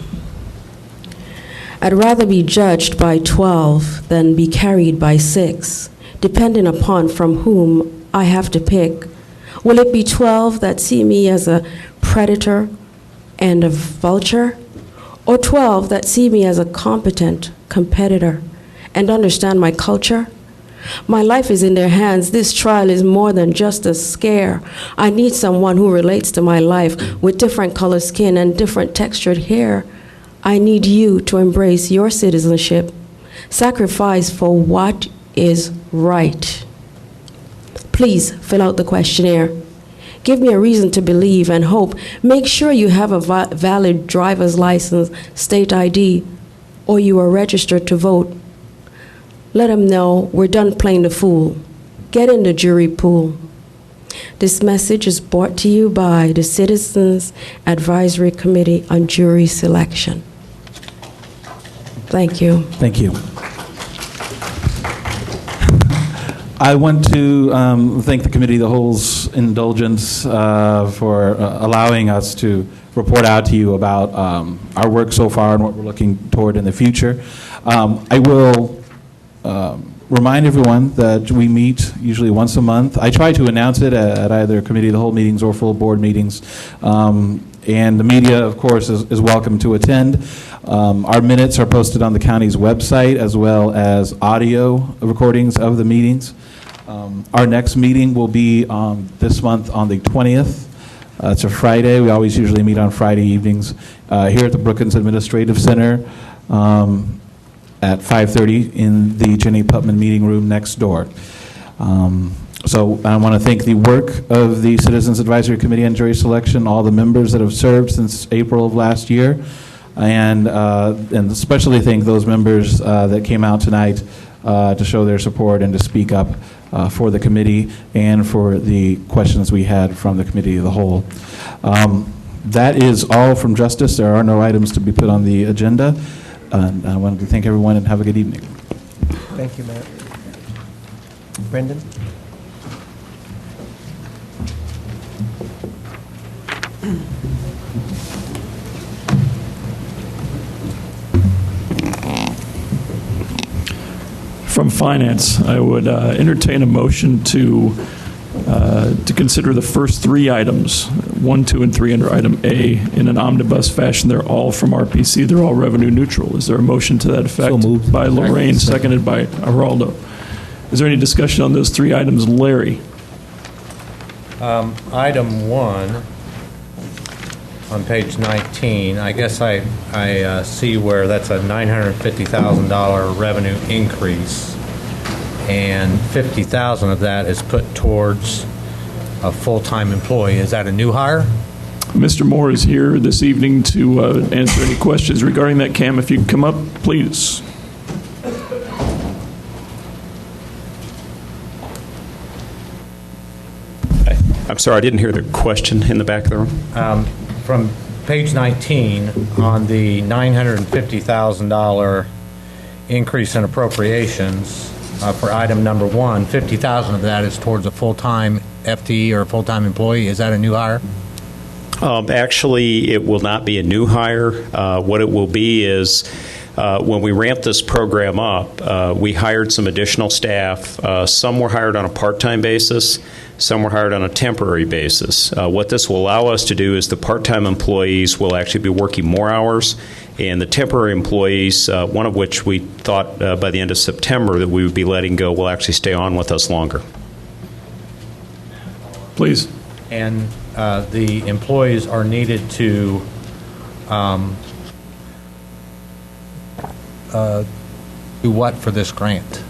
I'd rather be judged by 12 than be carried by 6, depending upon from whom I have to pick. Will it be 12 that see me as a predator and a vulture, or 12 that see me as a competent competitor and understand my culture? My life is in their hands. This trial is more than just a scare. I need someone who relates to my life with different color skin and different textured hair. I need you to embrace your citizenship, sacrifice for what is right. Please fill out the questionnaire. Give me a reason to believe and hope. Make sure you have a valid driver's license, state ID, or you are registered to vote. Let them know we're done playing the fool. Get in the jury pool. This message is brought to you by the Citizens Advisory Committee on Jury Selection. Thank you. Thank you. I want to thank the Committee of the Whole's indulgence for allowing us to report out to you about our work so far and what we're looking toward in the future. I will remind everyone that we meet usually once a month. I try to announce it at either Committee of the Whole meetings or full board meetings. And the media, of course, is welcome to attend. Our minutes are posted on the county's website, as well as audio recordings of the meetings. Our next meeting will be this month on the 20th. It's a Friday. We always usually meet on Friday evenings here at the Brookings Administrative Center at 5:30 in the Jenny Putman meeting room next door. So I want to thank the work of the Citizens Advisory Committee on Jury Selection, all the members that have served since April of last year, and especially thank those members that came out tonight to show their support and to speak up for the committee and for the questions we had from the Committee of the Whole. That is all from Justice. There are no items to be put on the agenda. I wanted to thank everyone and have a good evening. Thank you, Matt. Brendan? From Finance, I would entertain a motion to consider the first three items, 1, 2, and 3 under item A in an omnibus fashion. They're all from RPC. They're all revenue neutral. Is there a motion to that effect? So moved. By Lorraine, seconded by Geraldo. Is there any discussion on those three items? Larry? Item 1 on page 19, I guess I see where that's a $950,000 revenue increase, and $50,000 of that is put towards a full-time employee. Is that a new hire? Mr. Moore is here this evening to answer any questions regarding that. Cam, if you could come up, please. I'm sorry, I didn't hear the question in the back of the room. From page 19, on the $950,000 increase in appropriations for item number 1, $50,000 of that is towards a full-time FTE or a full-time employee. Is that a new hire? Actually, it will not be a new hire. What it will be is when we ramp this program up, we hired some additional staff. Some were hired on a part-time basis. Some were hired on a temporary basis. What this will allow us to do is the part-time employees will actually be working more hours, and the temporary employees, one of which we thought by the end of September that we would be letting go, will actually stay on with us longer. Please. And the employees are needed to do what for this grant?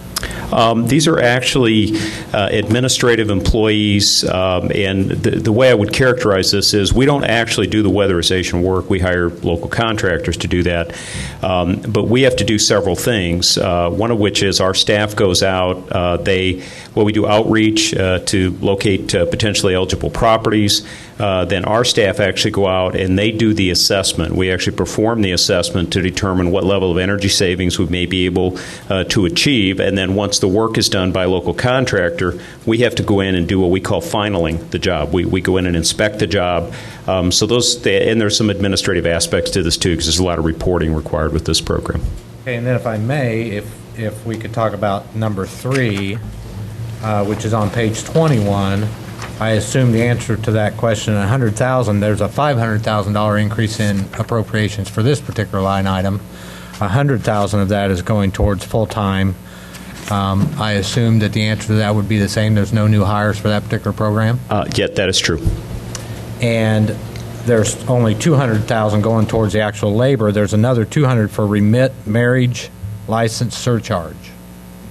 These are actually administrative employees, and the way I would characterize this is we don't actually do the weatherization work. We hire local contractors to do that. But we have to do several things, one of which is our staff goes out. We do outreach to locate potentially eligible properties. Then our staff actually go out and they do the assessment. We actually perform the assessment to determine what level of energy savings we may be able to achieve. And then once the work is done by a local contractor, we have to go in and do what we call finaling the job. We go in and inspect the job. And there's some administrative aspects to this too, because there's a lot of reporting required with this program. Okay, and then if I may, if we could talk about number 3, which is on page 21. I assume the answer to that question, $100,000, there's a $500,000 increase in appropriations for this particular line item. $100,000 of that is going towards full-time. I assume that the answer to that would be the same. There's no new hires for that particular program? Yeah, that is true. And there's only $200,000 going towards the actual labor. There's another $200,000 for remit marriage license surcharge.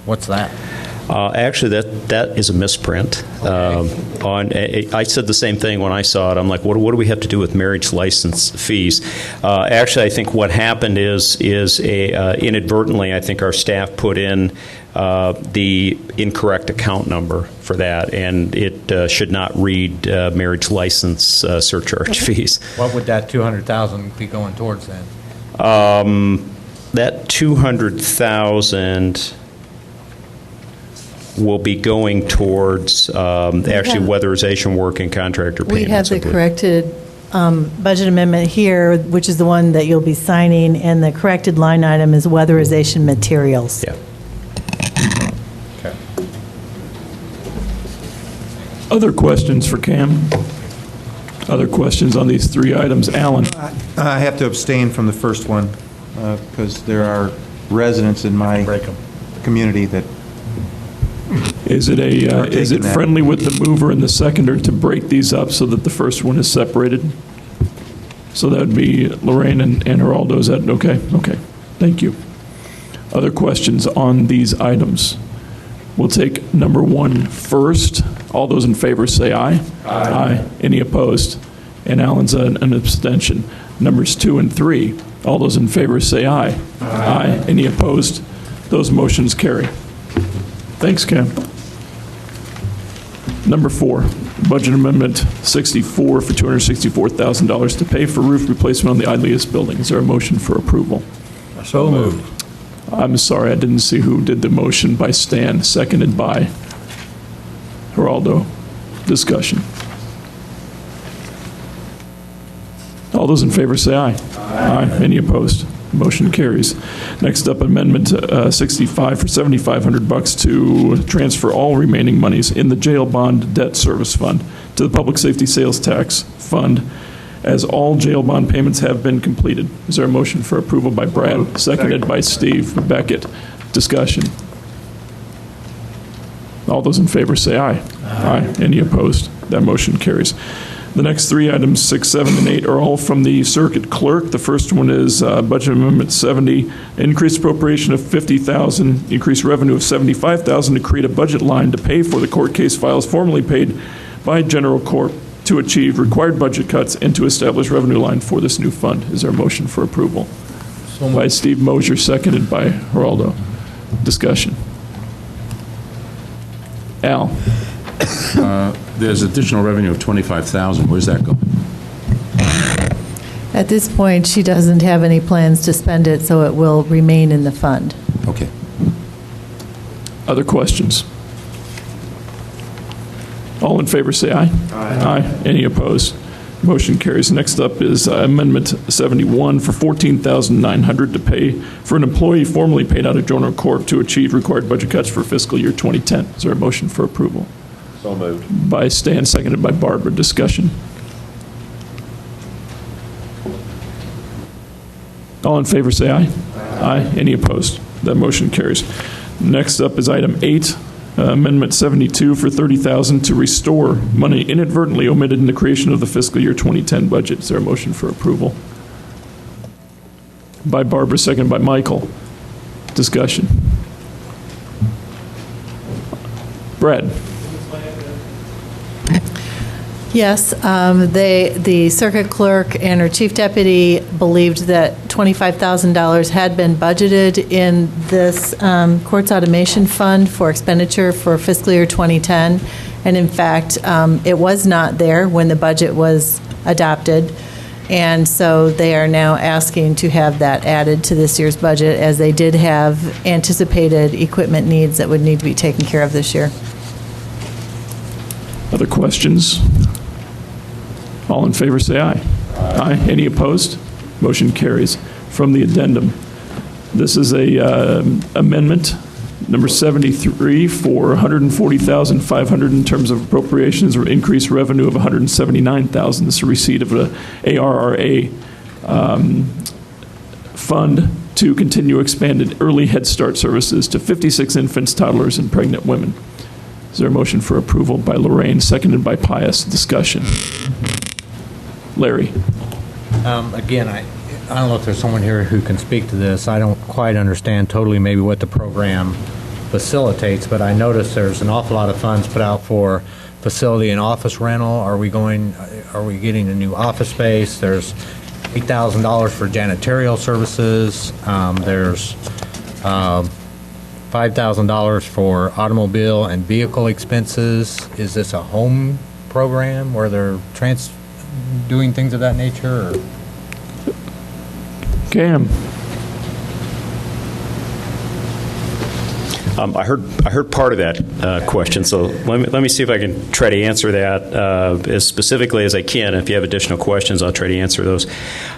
What's that? Actually, that is a misprint. I said the same thing when I saw it. I'm like, what do we have to do with marriage license fees? Actually, I think what happened is inadvertently, I think our staff put in the incorrect account number for that, and it should not read marriage license surcharge fees. What would that 200,000 be going towards then? That 200,000 will be going towards actually weatherization work and contractor payments. We have the corrected budget amendment here, which is the one that you'll be signing, and the corrected line item is weatherization materials. Yeah. Okay. Other questions for Cam? Other questions on these three items? Alan? I have to abstain from the first one because there are residents in my community that Is it is it that. friendly with the mover and the seconder to break these up so that the first one is separated? So that would be Lorraine and Geraldo. Is that okay? Okay. Thank you. Other questions on these items? We'll take number 1 first. All those in favor say aye. Aye. Any opposed? And Alan's an abstention. Numbers 2 and 3. All those in favor say aye. Aye. Any opposed? Those motions carry. Thanks, Cam. Number 4, Budget Amendment 64 for $264,000 to pay for roof replacement on the Idleas building. Is there a motion for approval? So moved. I'm sorry, I didn't see who did the motion by Stan, seconded by Geraldo. Discussion. All those in favor say aye. Aye. Any opposed? Motion carries. Next up, Amendment 65 for $7,500 to transfer all remaining monies in the jail bond debt service fund to the Public Safety Sales Tax Fund, as all jail bond payments have been completed. Is there a motion for approval by Brad, seconded by Steve Beckett? Discussion. All those in favor say aye. Aye. Any opposed? That motion carries. The next 3 items, 6, 7, and 8, are all from the circuit clerk. The first one is Budget Amendment 70, increased appropriation of $50,000, increased revenue of $75,000 to create a budget line to pay for the court case files formerly paid by General Corp to achieve required budget cuts and to establish revenue line for this new fund. Is there a motion for approval? By Steve Mosier, seconded by Geraldo. Discussion. Al? There's additional revenue of $25,000. Where's that going? At this point, she doesn't have any plans to spend it, so it will remain in the fund. Okay. Other questions? All in favor say aye. Aye. Any opposed? Motion carries. Next up is Amendment 71 for $14,900 to pay for an employee formerly paid out of General Corp to achieve required budget cuts for fiscal year 2010. Is there a motion for approval? So moved. By Stan, seconded by Barbara. Discussion. All in favor say aye. Aye. Any opposed? That motion carries. Next up is item 8, Amendment 72 for $30,000 to restore money inadvertently omitted in the creation of the fiscal year 2010 budget. Is there a motion for approval? By Barbara, seconded by Michael. Discussion. Brad. Yes, the circuit clerk and her chief deputy believed that $25,000 had been budgeted in this courts automation fund for expenditure for fiscal year 2010. And in fact, it was not there when the budget was adopted. And so they are now asking to have that added to this year's budget, as they did have anticipated equipment needs that would need to be taken care of this year. Other questions? All in favor say aye. Aye. Any opposed? Motion carries. From the addendum, this is a amendment number 73 for $140,500 in terms of appropriations or increased revenue of $179,000. This is a receipt of an ARRA fund to continue expanded early Head Start services to 56 infants, toddlers, and pregnant women. Is there a motion for approval by Lorraine, seconded by Pius? Discussion. Larry. Again, I don't know if there's someone here who can speak to this. I don't quite understand totally maybe what the program facilitates, but I noticed there's an awful lot of funds put out for facility and office rental. Are we getting a new office space? There's $8,000 for janitorial services. There's $5,000 for automobile and vehicle expenses. Is this a home program where they're doing things of that nature? Or? Cam. I heard part of that question, so let me see if I can try to answer that as specifically as I can. If you have additional questions, I'll try to answer those.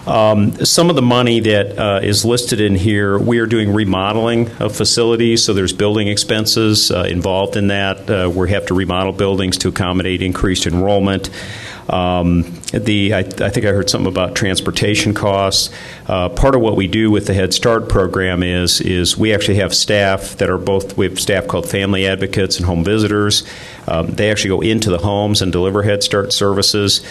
Some of the money that is listed in here, we are doing remodeling of facilities, so there's building expenses involved in that. We have to remodel buildings to accommodate increased enrollment. I think I heard something about transportation costs. Part of what we do with the Head Start program is we actually have staff that are both, we have staff called family advocates and home visitors. They actually go into the homes and deliver Head Start services.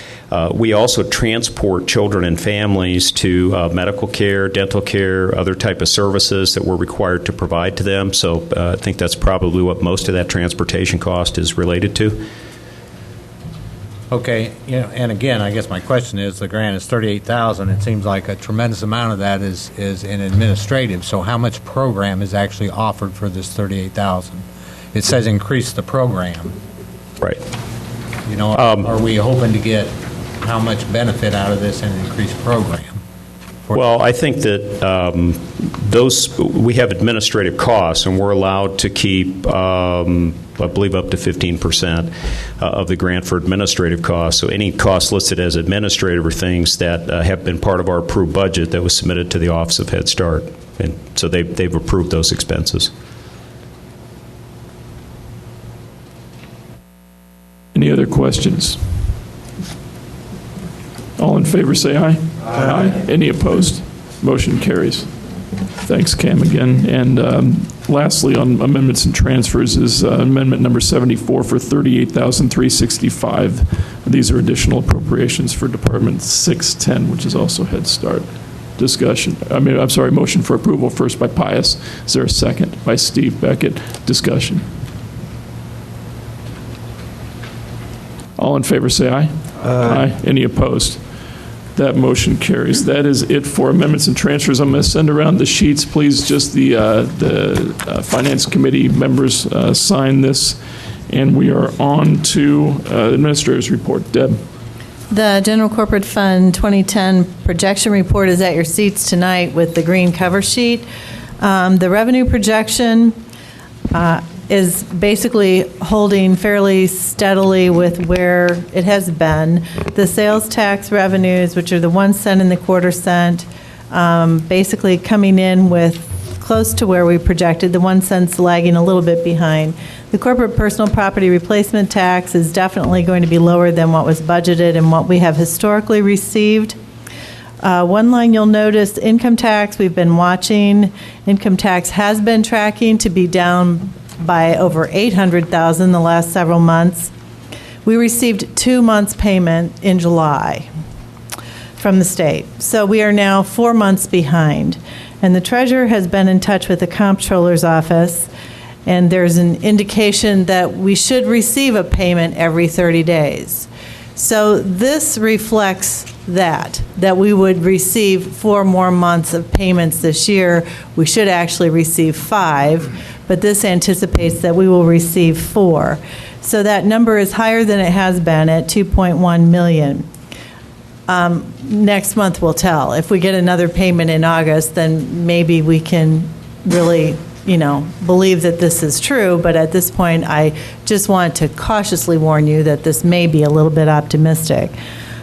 We also transport children and families to medical care, dental care, other type of services that we're required to provide to them. So I think that's probably what most of that transportation cost is related to. Okay, and again, I guess my question is, the grant is $38,000. It seems like a tremendous amount of that is in administrative. So how much program is actually offered for this $38,000? It says increase the program. Right. Are we hoping to get how much benefit out of this in an increased program? Well, I think that we have administrative costs, and we're allowed to keep, I believe, up to 15% of the grant for administrative costs. So any costs listed as administrative are things that have been part of our approved budget that was submitted to the Office of Head Start. And so they've approved those expenses. Any other questions? All in favor say aye. Aye. Any opposed? Motion carries. Thanks, Cam, again. And lastly, on amendments and transfers is amendment number 74 for $38,365. These are additional appropriations for Department 610, which is also Head Start. Discussion. Motion for approval first by Pius. Is there a second? By Steve Beckett. Discussion. All in favor say aye. Aye. Any opposed? That motion carries. That is it for amendments and transfers. I'm going to send around the sheets. Please, just the Finance Committee members sign this. And we are on to Administrator's Report. Deb. The General Corporate Fund 2010 projection report is at your seats tonight with the green cover sheet. The revenue projection is basically holding fairly steadily with where it has been. The sales tax revenues, which are the 1 cent and the quarter cent, basically coming in with close to where we projected. The 1 cent's lagging a little bit behind. The corporate personal property replacement tax is definitely going to be lower than what was budgeted and what we have historically received. One line you'll notice, income tax, we've been watching. Income tax has been tracking to be down by over $800,000 the last several months. We received 2 months' payment in July from the state. So we are now 4 months behind. And the treasurer has been in touch with the comptroller's office, and there's an indication that we should receive a payment every 30 days. So this reflects that we would receive 4 more months of payments this year. We should actually receive 5, but this anticipates that we will receive 4. So that number is higher than it has been at $2.1 million. Next month will tell. If we get another payment in August, then maybe we can really, believe that this is true. But at this point, I just want to cautiously warn you that this may be a little bit optimistic.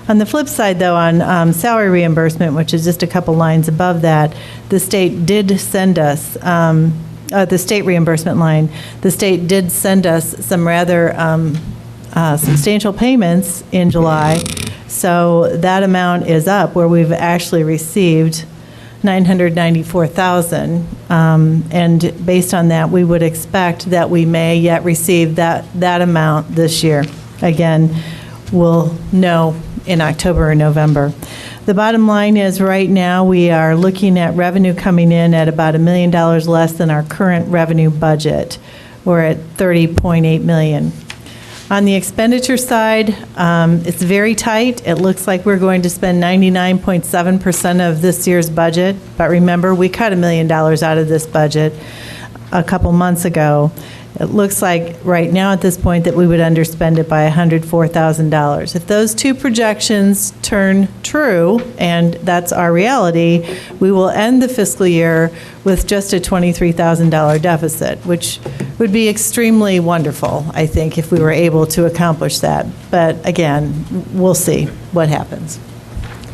On the flip side, though, on salary reimbursement, which is just a couple lines above that, the state did send us, the state reimbursement line, the state did send us some rather substantial payments in July. So that amount is up, where we've actually received $994,000. And based on that, we would expect that we may yet receive that amount this year. Again, we'll know in October or November. The bottom line is, right now, we are looking at revenue coming in at about $1 million less than our current revenue budget. We're at $30.8 million. On the expenditure side, it's very tight. It looks like we're going to spend 99.7% of this year's budget, but remember, we cut $1 million out of this budget a couple months ago. It looks like right now at this point that we would underspend it by $104,000. If those two projections turn true, and that's our reality, we will end the fiscal year with just a $23,000 deficit, which would be extremely wonderful, I think, if we were able to accomplish that. But again, we'll see what happens.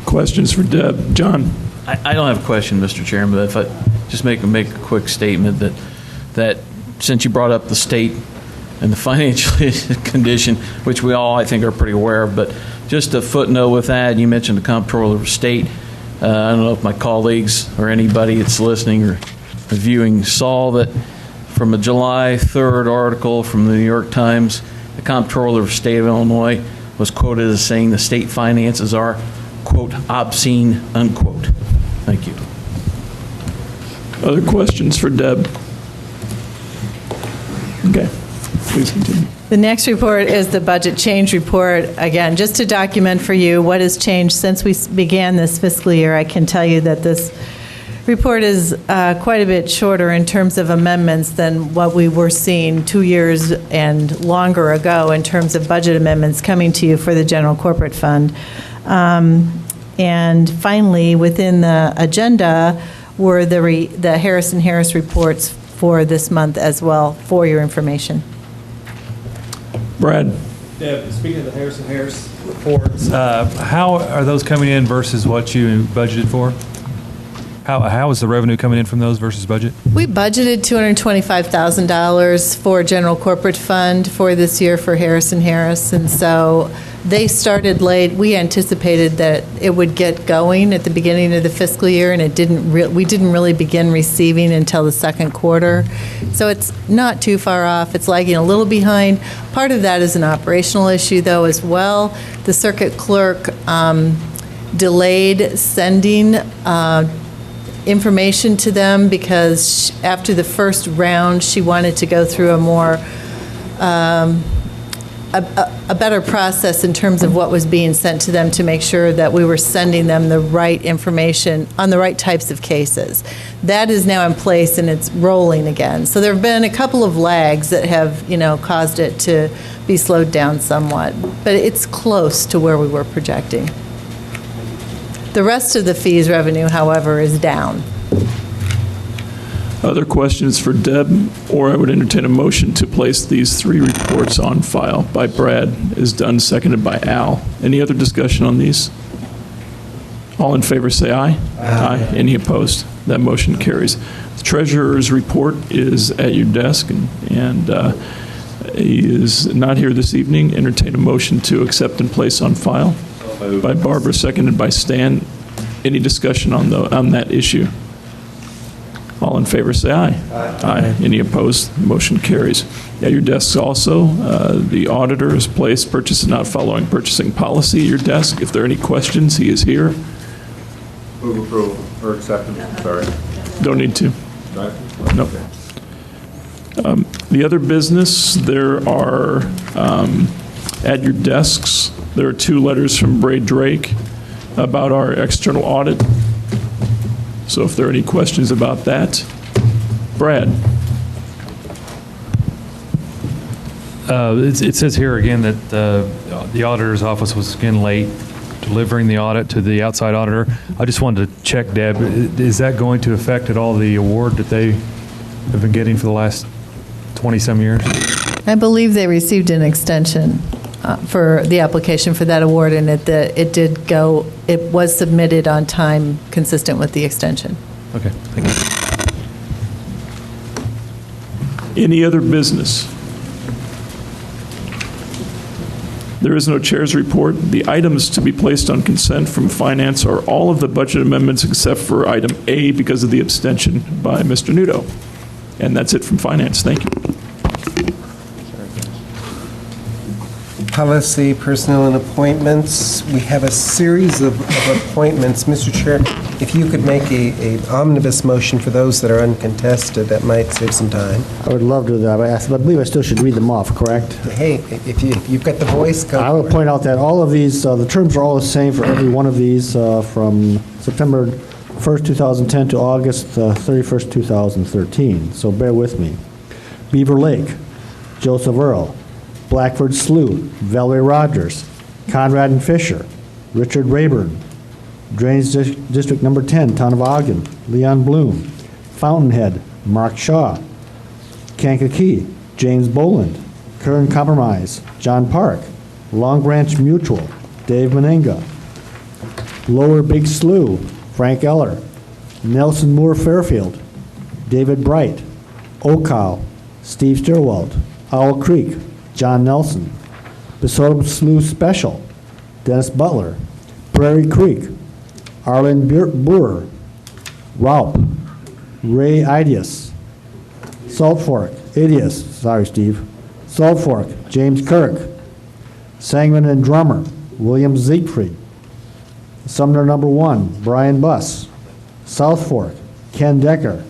Questions for Deb? John? I don't have a question, Mr. Chairman, but if I just make a quick statement that since you brought up the state and the financial condition, which we all, I think, are pretty aware of, but just a footnote with that, you mentioned the Comptroller of State. I don't know if my colleagues or anybody that's listening or viewing saw that from a July 3rd article from the New York Times, the Comptroller of State of Illinois was quoted as saying the state finances are, quote, obscene, unquote. Thank you. Other questions for Deb? Okay, please continue. The next report is the budget change report. Again, just to document for you what has changed since we began this fiscal year, I can tell you that this report is quite a bit shorter in terms of amendments than what we were seeing 2 years and longer ago in terms of budget amendments coming to you for the general corporate fund. And finally, within the agenda were the Harris and Harris reports for this month as well, for your information. Brad. Deb, speaking of the Harris and Harris reports, how are those coming in versus what you budgeted for? How is the revenue coming in from those versus budget? We budgeted $225,000 for general corporate fund for this year for Harris and Harris, and so they started late. We anticipated that it would get going at the beginning of the fiscal year, and we didn't really begin receiving until the second quarter. So it's not too far off. It's lagging a little behind. Part of that is an operational issue, though, as well. The circuit clerk delayed sending information to them because after the first round, she wanted to go through a more a better process in terms of what was being sent to them to make sure that we were sending them the right information on the right types of cases. That is now in place and it's rolling again. So there have been a couple of lags that have, caused it to be slowed down somewhat, but it's close to where we were projecting. The rest of the fees revenue, however, is down. Other questions for Deb, or I would entertain a motion to place these three reports on file by Brad, is done, seconded by Al. Any other discussion on these? All in favor say aye. Aye. Any opposed? That motion carries. The treasurer's report is at your desk, and he is not here this evening. Entertain a motion to accept and place on file by Barbara, seconded by Stan. Any discussion on that issue? All in favor say aye. Aye. Any opposed? Motion carries. At your desks also, the auditor has placed purchase not following purchasing policy at your desk. If there are any questions, he is here. Move approval, or acceptance, sorry. Don't need to. No. The other business, there are, at your desks, there are 2 letters from Bray Drake about our external audit. So if there are any questions about that, Brad. It says here again that the auditor's office was again late delivering the audit to the outside auditor. I just wanted to check, Deb, is that going to affect at all the award that they have been getting for the last 20-some years? I believe they received an extension for the application for that award, and it was submitted on time consistent with the extension. Okay, thank you. Any other business? There is no chair's report. The items to be placed on consent from finance are all of the budget amendments except for item A because of the abstention by Mr. Nudo. And that's it from finance. Thank you. Policy, Personnel, and Appointments. We have a series of appointments. Mr. Chair, if you could make a omnibus motion for those that are uncontested, that might save some time. I would love to do that, but I believe I still should read them off, correct? Hey, if you've got the voice, go I will for it. point out that all of these, the terms are all the same for every one of these from September 1st, 2010 to August 31st, 2013. So bear with me. Beaver Lake, Joseph Earl. Blackford Slough, Valerie Rogers. Conrad and Fisher. Richard Rayburn. Drainage District Number 10, Town of Ogden, Leon Bloom. Fountainhead, Mark Shaw. Kankakee, James Boland. Kern Compromise, John Park. Long Branch Mutual, Dave Menenga. Lower Big Slough, Frank Eller. Nelson Moore Fairfield, David Bright. Ocow, Steve Stirwalt. Owl Creek, John Nelson. Besodom Slough Special, Dennis Butler. Prairie Creek, Arlen Boer. Raup, Ray Idias. Salt Fork, Salt Fork, James Kirk. Sangamon and Drummer, William Siegfried. Sumner Number 1, Brian Buss. South Fork, Ken Decker.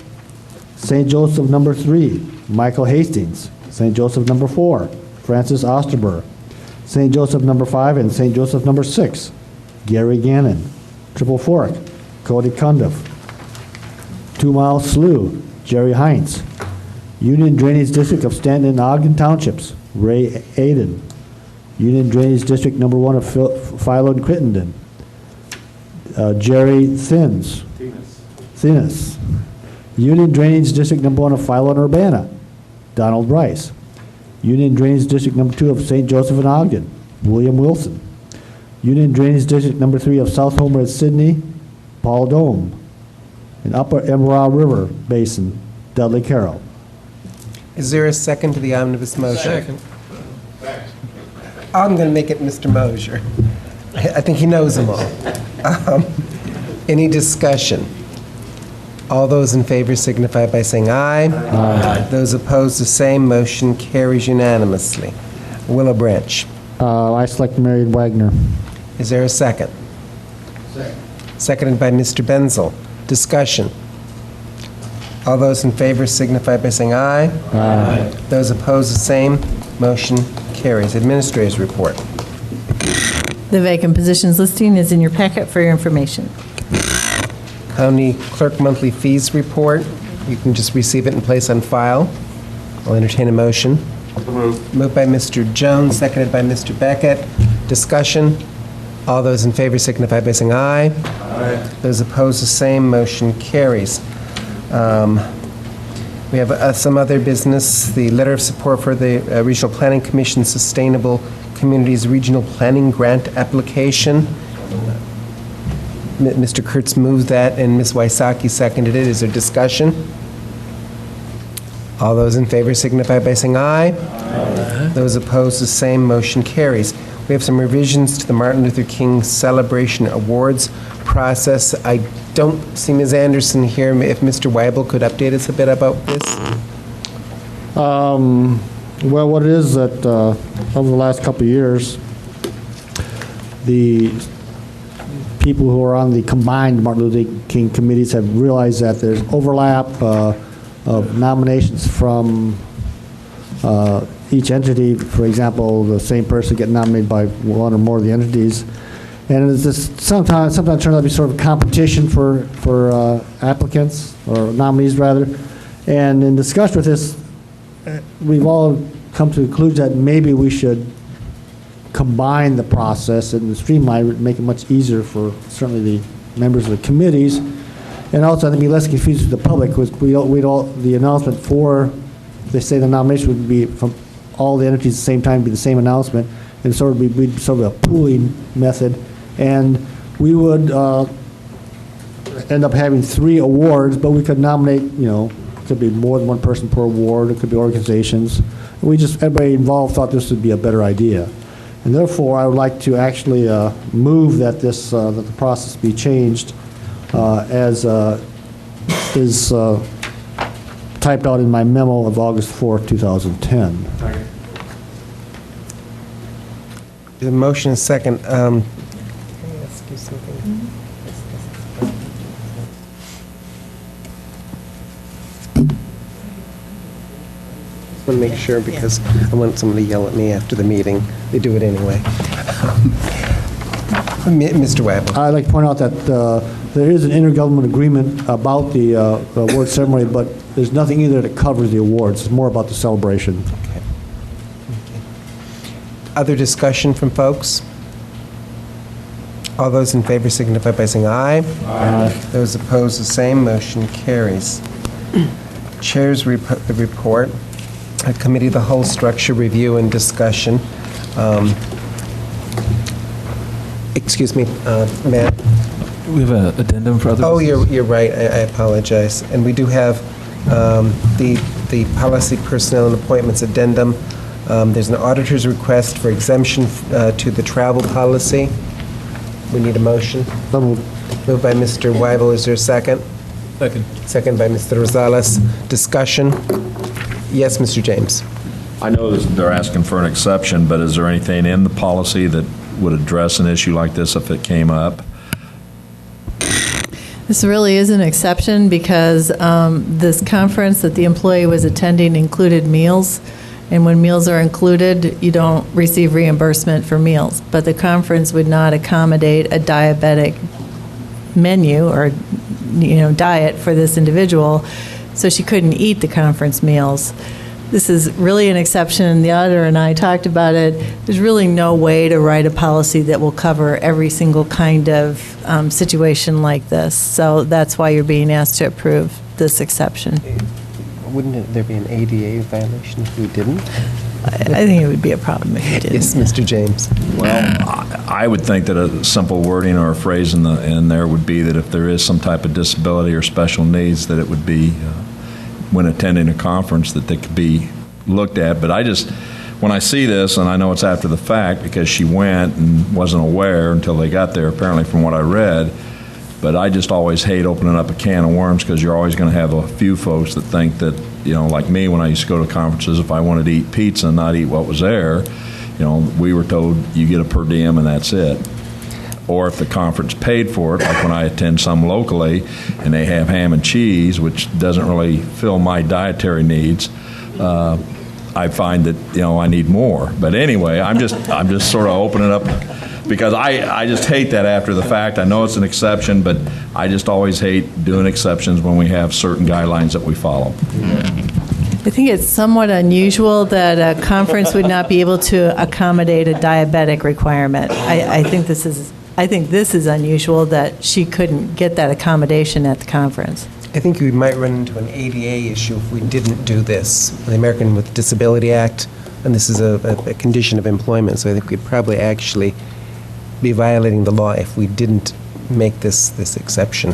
St. Joseph Number 3, Michael Hastings. St. Joseph Number 4, Francis Osterberg. St. Joseph Number 5 and St. Joseph Number 6, Gary Gannon. Triple Fork, Cody Cundiff. 2 Mile Slough, Jerry Heinz. Union Drainage District of Stanton and Ogden Townships, Ray Aiden. Union Drainage District Number 1 of Philo and Crittenden, Jerry Thines. Union Drainage District Number 1 of Philo and Urbana, Donald Rice. Union Drainage District Number 2 of St. Joseph and Ogden, William Wilson. Union Drainage District Number 3 of South Homer at Sydney, Paul Dome. And Upper Emerald River Basin, Dudley Carroll. Is there a second to the omnibus motion? I'm going to make it Mr. Mosier. I think he knows them all. Any discussion? All those in favor signify by saying aye. Aye. Those opposed, the same. Motion carries unanimously. Willow Branch. I select Mary Wagner. Is there a second? Second. Seconded by Mr. Benzel. Discussion. All those in favor signify by saying aye. Aye. Those opposed, the same. Motion carries. Administrator's report. The vacant positions listing is in your packet for your information. County Clerk Monthly Fees Report. You can just receive it and place on file. I'll entertain a motion. Moved by Mr. Jones, seconded by Mr. Beckett. Discussion. All those in favor signify by saying aye. Aye. Those opposed, the same. Motion carries. We have some other business. The letter of support for the Regional Planning Commission Sustainable Communities Regional Planning Grant application. Mr. Kurtz moved that, and Ms. Wysocki seconded it. Is there discussion? All those in favor signify by saying aye. Aye. Those opposed, the same. Motion carries. We have some revisions to the Martin Luther King Celebration Awards process. I don't see Ms. Anderson here. If Mr. Weibel could update us a bit about this. Well, what it is that over the last couple of years, the people who are on the combined Martin Luther King committees have realized that there's overlap of nominations from each entity. For example, the same person getting nominated by one or more of the entities. And it's just sometimes turns out to be sort of competition for applicants, or nominees rather. And in discussion with this, we've all come to the conclusion that maybe we should combine the process and streamline it, make it much easier for certainly the members of the committees, and also I think be less confusing to the public, because the announcement for, they say the nomination would be from all the entities at the same time, be the same announcement, and so it would be sort of a pooling method, and we would end up having 3 awards, but we could nominate, it could be more than one person per award, it could be organizations. Everybody involved thought this would be a better idea. And therefore, I would like to actually move that that the process be changed as is typed out in my memo of August 4, 2010. The motion is second. Let me ask you something. I want to make sure because I want somebody to yell at me after the meeting. They do it anyway. Mr. Webb. I'd like to point out that there is an intergovernmental agreement about the award ceremony, but there's nothing in there that covers the awards. It's more about the celebration. Okay. Other discussion from folks? All those in favor signify by saying aye. Aye. Those opposed, the same. Motion carries. Chair's report. Committee of the Whole structure review and discussion. Excuse me, Matt. We have an addendum for other. Oh, you're right. I apologize. And we do have the policy, personnel, and appointments addendum. There's an auditor's request for exemption to the travel policy. We need a motion. Moved by Mr. Weibel. Is there a second? Second. Second by Mr. Rosales. Discussion. Yes, Mr. James. I know they're asking for an exception, but is there anything in the policy that would address an issue like this if it came up? This really is an exception because this conference that the employee was attending included meals, and when meals are included, you don't receive reimbursement for meals. But the conference would not accommodate a diabetic menu or diet for this individual, so she couldn't eat the conference meals. This is really an exception. The auditor and I talked about it. There's really no way to write a policy that will cover every single kind of situation like this. So that's why you're being asked to approve this exception. Wouldn't there be an ADA violation if we didn't? I think it would be a problem if you didn't. Yes, Mr. James. Well, I would think that a simple wording or a phrase in there would be that if there is some type of disability or special needs, that it would be, when attending a conference, that they could be looked at. But when I see this, and I know it's after the fact because she went and wasn't aware until they got there, apparently from what I read, but I just always hate opening up a can of worms because you're always going to have a few folks that think that, like me when I used to go to conferences, if I wanted to eat pizza and not eat what was there, we were told you get a per diem and that's it. Or if the conference paid for it, like when I attend some locally and they have ham and cheese, which doesn't really fill my dietary needs, I find that I need more. But anyway, I'm just sort of opening up because I just hate that after the fact. I know it's an exception, but I just always hate doing exceptions when we have certain guidelines that we follow. I think it's somewhat unusual that a conference would not be able to accommodate a diabetic requirement. I think this is unusual that she couldn't get that accommodation at the conference. I think we might run into an ADA issue if we didn't do this. The American with Disability Act, and this is a condition of employment, so I think we'd probably actually be violating the law if we didn't make this exception.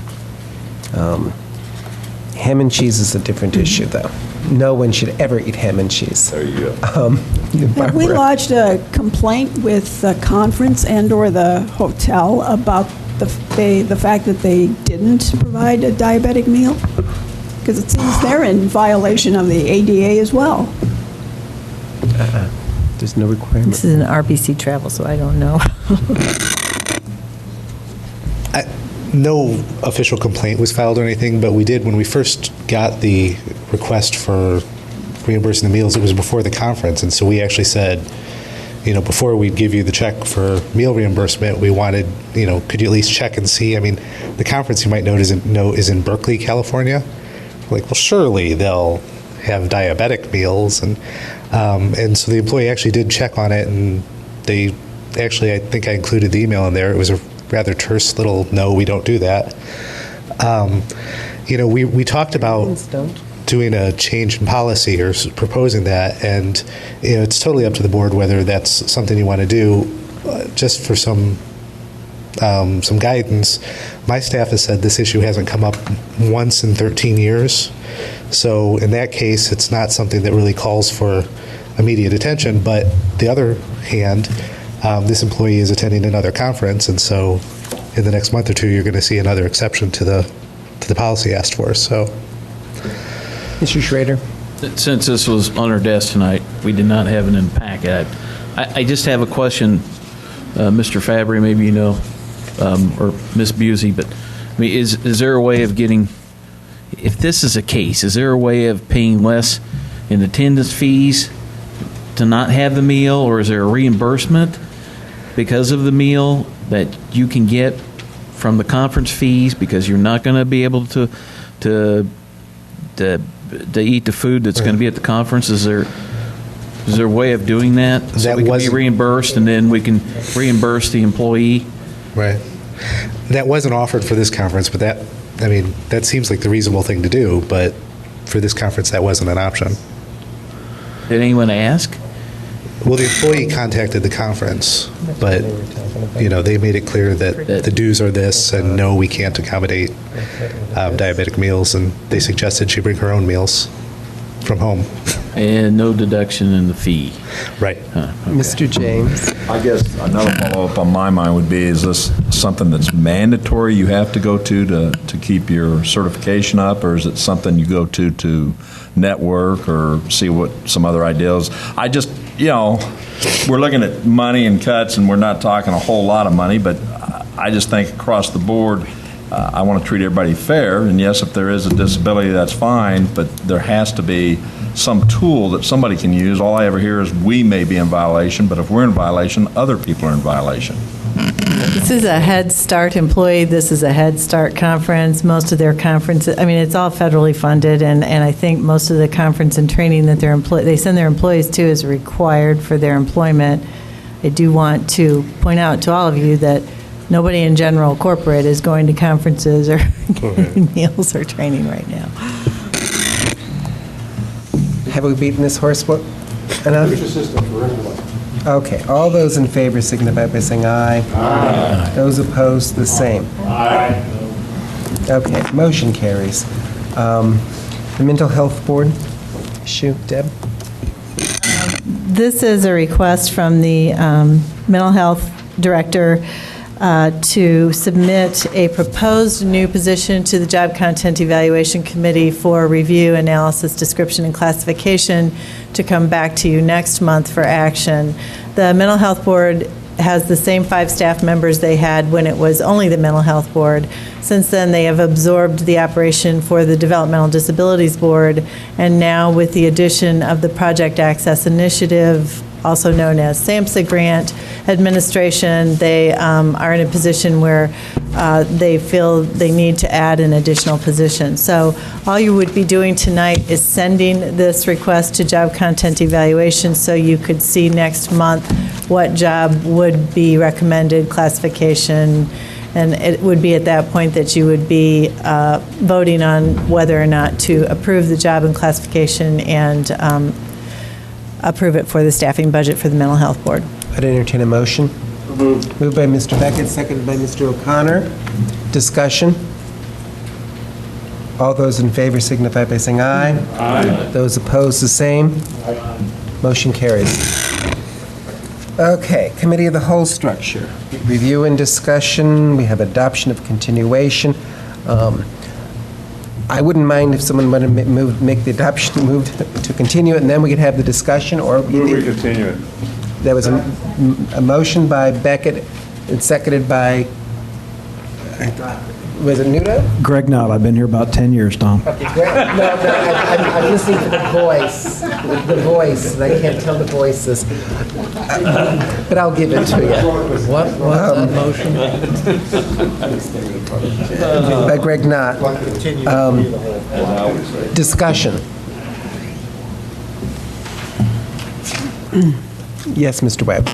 Ham and cheese is a different issue, though. No one should ever eat ham and cheese. There you go. Have we lodged a complaint with the conference and/or the hotel about the fact that they didn't provide a diabetic meal? Because it seems they're in violation of the ADA as well. There's no requirement. This is an RBC travel, so I don't know. No official complaint was filed or anything, but we did, when we first got the request for reimbursing the meals, it was before the conference, and so we actually said, before we'd give you the check for meal reimbursement, we wanted, could you at least check and see? I mean, the conference, you might know is in Berkeley, California. We're like, well, surely they'll have diabetic meals, and so the employee actually did check on it, and they actually, I think I included the email in there. It was a rather terse little, no, we don't do that. We talked about doing a change in policy or proposing that, and it's totally up to the board whether that's something you want to do. Just for some guidance, my staff has said this issue hasn't come up once in 13 years. So in that case, it's not something that really calls for immediate attention. But the other hand, this employee is attending another conference, and so in the next month or two, you're going to see another exception to the policy asked for. So, Mr. Schrader, since this was on our desk tonight, we did not have it in the packet. I just have a question. Mr. Fabry, maybe you know, or Ms. Busey, but I mean, is there a way of getting, if this is a case, is there a way of paying less in attendance fees to not have the meal, or is there a reimbursement because of the meal that you can get from the conference fees because you're not going to be able to eat the food that's going to be at the conference? Is there a way of doing that so we can be reimbursed and then we can reimburse the employee? Right. That wasn't offered for this conference, but that seems like the reasonable thing to do, but for this conference, that wasn't an option. Did anyone ask? Well, the employee contacted the conference, but, they made it clear that the dues are this, and no, we can't accommodate diabetic meals, and they suggested she bring her own meals from home. And no deduction in the fee. Right. Mr. James. I guess another follow-up on my mind would be, is this something that's mandatory you have to go to keep your certification up, or is it something you go to network or see what some other ideas? I just, we're looking at money and cuts, and we're not talking a whole lot of money, but I just think across the board, I want to treat everybody fair, and yes, if there is a disability, that's fine, but there has to be some tool that somebody can use. All I ever hear is we may be in violation, but if we're in violation, other people are in violation. This is a Head Start employee. This is a Head Start conference. Most of their conferences, it's all federally funded, and I think most of the conference and training that they send their employees to is required for their employment. I do want to point out to all of you that nobody in general corporate is going to conferences or getting meals or training right now. Have we beaten this horse enough? Okay, all those in favor signify by saying aye. Aye. Those opposed, the same. Aye. Okay, motion carries. The Mental Health Board issue, Deb? This is a request from the Mental Health Director to submit a proposed new position to the Job Content Evaluation Committee for review, analysis, description, and classification to come back to you next month for action. The Mental Health Board has the same 5 staff members they had when it was only the Mental Health Board. Since then, they have absorbed the operation for the Developmental Disabilities Board, and now with the addition of the Project Access Initiative, also known as SAMHSA grant administration, they are in a position where they feel they need to add an additional position. So all you would be doing tonight is sending this request to Job Content Evaluation so you could see next month what job would be recommended, classification, and it would be at that point that you would be voting on whether or not to approve the job and classification and approve it for the staffing budget for the Mental Health Board. I'd entertain a motion. Moved by Mr. Beckett, seconded by Mr. O'Connor. Discussion. All those in favor signify by saying aye. Aye. Those opposed, the same. Motion carries. Okay, Committee of the Whole structure. Review and discussion. We have adoption of continuation. I wouldn't mind if someone would make the adoption move to continue it, and then we could have the discussion, or we continue it. There was a motion by Beckett and seconded by, was it Nudo? Greg Knott. I've been here about 10 years, Tom. Okay, Greg. No, I'm listening for the voice. The voice, and I can't tell the voices. But I'll give it to you. What's that motion? By Greg Knott. Discussion. Yes, Mr. Webb.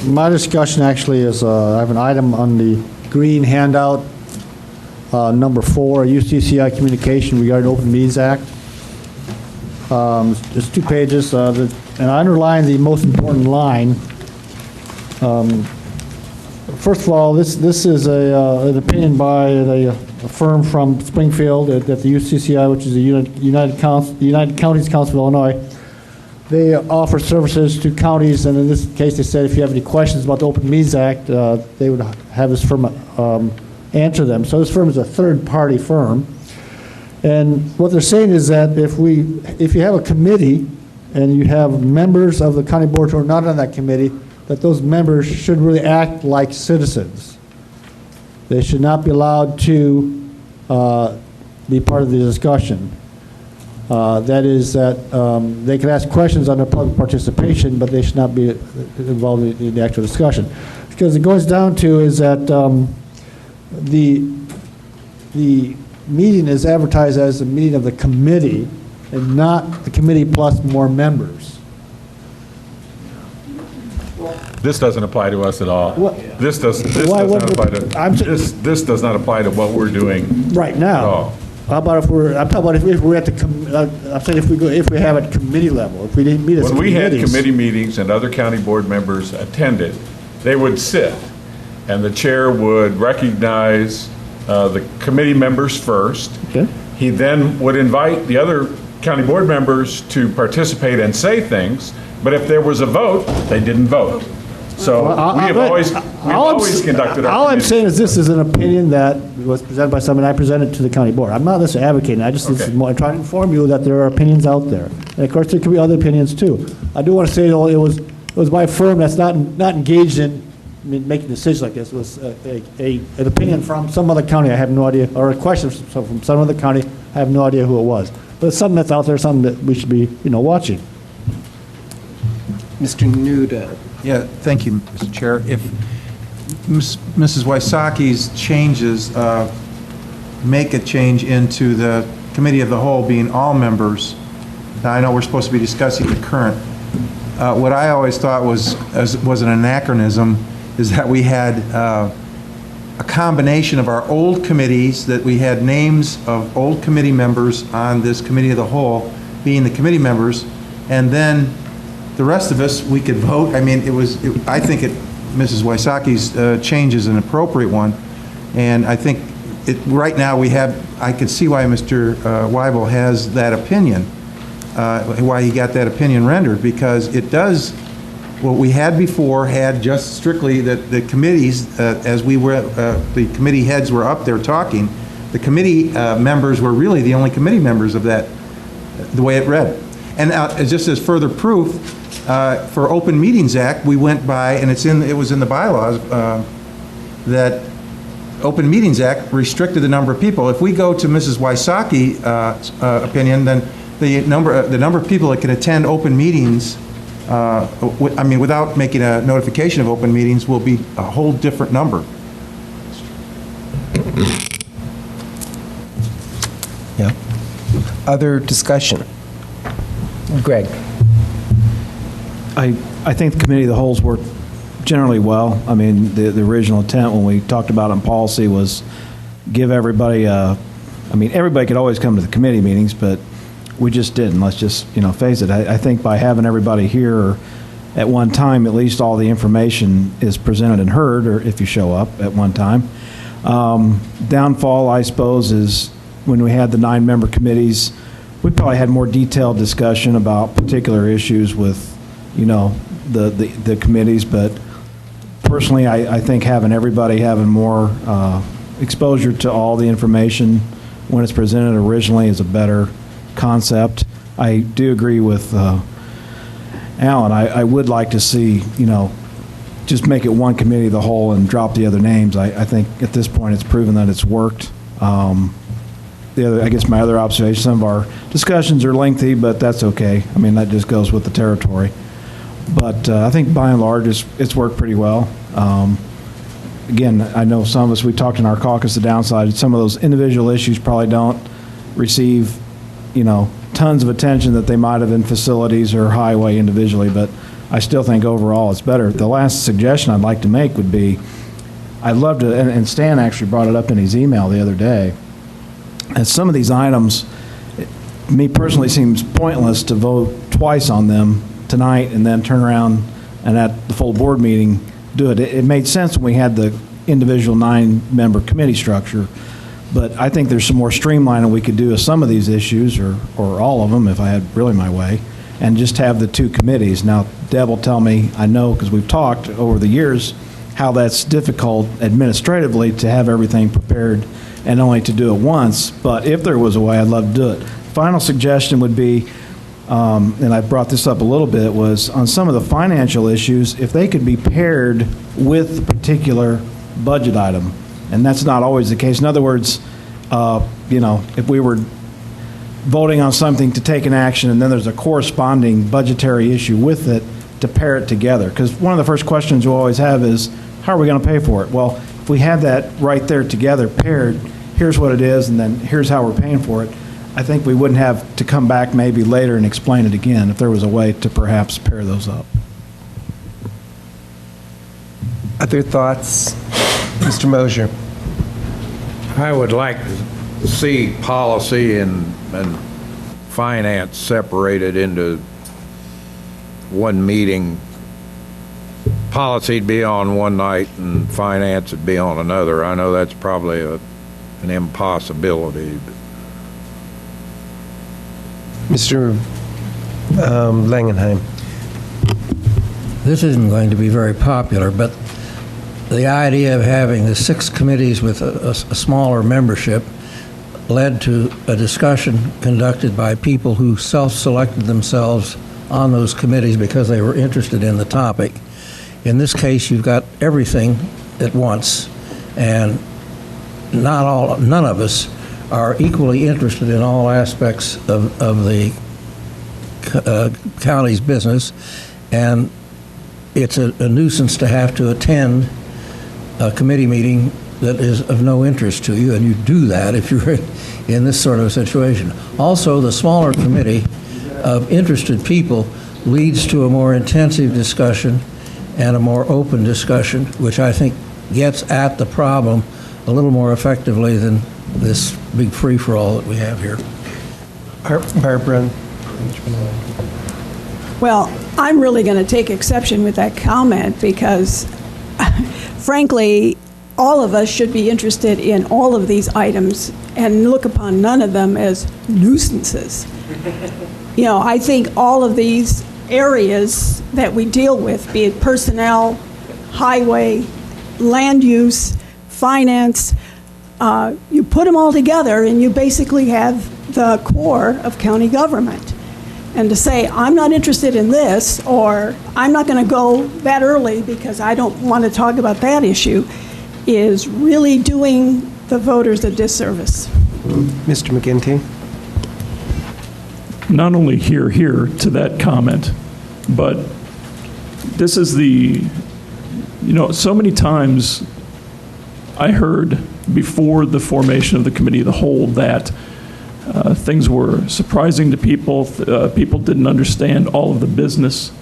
My discussion actually is, I have an item on the green handout, number 4, UCCI communication regarding Open Meetings Act. It's 2 pages, and I underlined the most important line. First of all, this is an opinion by a firm from Springfield at the UCCI, which is the United Counties Council of Illinois. They offer services to counties, and in this case, they said if you have any questions about the Open Meetings Act, they would have this firm answer them. So this firm is a third-party firm, and what they're saying is that if you have a committee and you have members of the county board who are not on that committee, that those members should really act like citizens. They should not be allowed to be part of the discussion. That is that they can ask questions under public participation, but they should not be involved in the actual discussion. Because it goes down to is that the meeting is advertised as a meeting of the committee and not the committee plus more members. This doesn't apply to us at all. What? This does not apply to, this does not apply to what we're doing Right at now. all. How about if we're, I'm talking about if we're at the, I'm saying if we have at committee level, if we didn't meet as When we had committees. committee meetings and other county board members attended, they would sit, and the chair would recognize the committee members first. Okay. He then would invite the other county board members to participate and say things, but if there was a vote, they didn't vote. So we've always conducted our All I'm committees. saying is this is an opinion that was presented by someone, I presented to the county board. I'm not necessarily advocating, I just, this is Okay. more, I'm trying to inform you that there are opinions out there. And of course, there could be other opinions too. I do want to say, though, it was my firm that's not engaged in making decisions like this. It was an opinion from some other county, I have no idea, or a question from some other county, I have no idea who it was. But it's something that's out there, something that we should be, watching. Mr. Nuda. Yeah, thank you, Mr. Chair. If Mrs. Wysocki's changes make a change into the committee of the whole being all members, now I know we're supposed to be discussing the current. What I always thought was an anachronism is that we had a combination of our old committees, that we had names of old committee members on this committee of the whole being the committee members, and then the rest of us, we could vote. I mean, I think Mrs. Wysocki's change is an appropriate one, and I think right now I could see why Mr. Weibel has that opinion, why he got that opinion rendered, because it does, what we had before had just strictly the committees, as we were, the committee heads were up there talking, the committee members were really the only committee members of that, the way it read. And just as further proof, for Open Meetings Act, we went by, and it was in the bylaws, that Open Meetings Act restricted the number of people. If we go to Mrs. Wysocki's opinion, then the number of people that can attend open meetings, without making a notification of open meetings, will be a whole different number. Yeah. Other discussion? Greg. I think the committee of the wholes worked generally well. I mean, the original intent when we talked about it in policy was give everybody everybody could always come to the committee meetings, but we just didn't. Let's just, face it. I think by having everybody here at one time, at least all the information is presented and heard, or if you show up at one time. Downfall, I suppose, is when we had the 9-member committees, we probably had more detailed discussion about particular issues with, the committees, but personally, I think having everybody having more exposure to all the information when it's presented originally is a better concept. I do agree with Alan. I would like to see, just make it one committee of the whole and drop the other names. I think at this point it's proven that it's worked. I guess my other observation, some of our discussions are lengthy, but that's okay. I mean, that just goes with the territory. But I think by and large, it's worked pretty well. Again, I know some of us, we talked in our caucus, the downside, some of those individual issues probably don't receive, tons of attention that they might have in facilities or highway individually, but I still think overall it's better. The last suggestion I'd like to make would be, I'd love to, and Stan actually brought it up in his email the other day, as some of these items, me personally, seems pointless to vote twice on them tonight and then turn around and at the full board meeting do it. It made sense when we had the individual 9-member committee structure, but I think there's some more streamlining we could do of some of these issues, or all of them if I had really my way, and just have the 2 committees. Now, Deb will tell me, I know because we've talked over the years, how that's difficult administratively to have everything prepared and only to do it once, but if there was a way, I'd love to do it. Final suggestion would be, and I brought this up a little bit, was on some of the financial issues, if they could be paired with a particular budget item, and that's not always the case. In other words, if we were voting on something to take an action and then there's a corresponding budgetary issue with it, to pair it together. Because one of the first questions we always have is, how are we going to pay for it? Well, if we had that right there together, paired, here's what it is, and then here's how we're paying for it, I think we wouldn't have to come back maybe later and explain it again if there was a way to perhaps pair those up. Other thoughts? Mr. Mosier. I would like to see policy and finance separated into one meeting. Policy'd be on one night and finance would be on another. I know that's probably an impossibility. Mr. Langenheim. This isn't going to be very popular, but the idea of having the 6 committees with a smaller membership led to a discussion conducted by people who self-selected themselves on those committees because they were interested in the topic. In this case, you've got everything at once, and none of us are equally interested in all aspects of the county's business, and it's a nuisance to have to attend a committee meeting that is of no interest to you, and you do that if you're in this sort of situation. Also, the smaller committee of interested people leads to a more intensive discussion and a more open discussion, which I think gets at the problem a little more effectively than this big free-for-all that we have here. Barbara. Well, I'm really going to take exception with that comment because, frankly, all of us should be interested in all of these items and look upon none of them as nuisances. I think all of these areas that we deal with, be it personnel, highway, land use, finance, you put them all together and you basically have the core of county government. And to say, I'm not interested in this, or I'm not going to go that early because I don't want to talk about that issue, is really doing the voters a disservice. Mr. McGinty? Not only here to that comment, but this is so many times I heard before the formation of the Committee of the Whole that things were surprising to people. People didn't understand all of the business.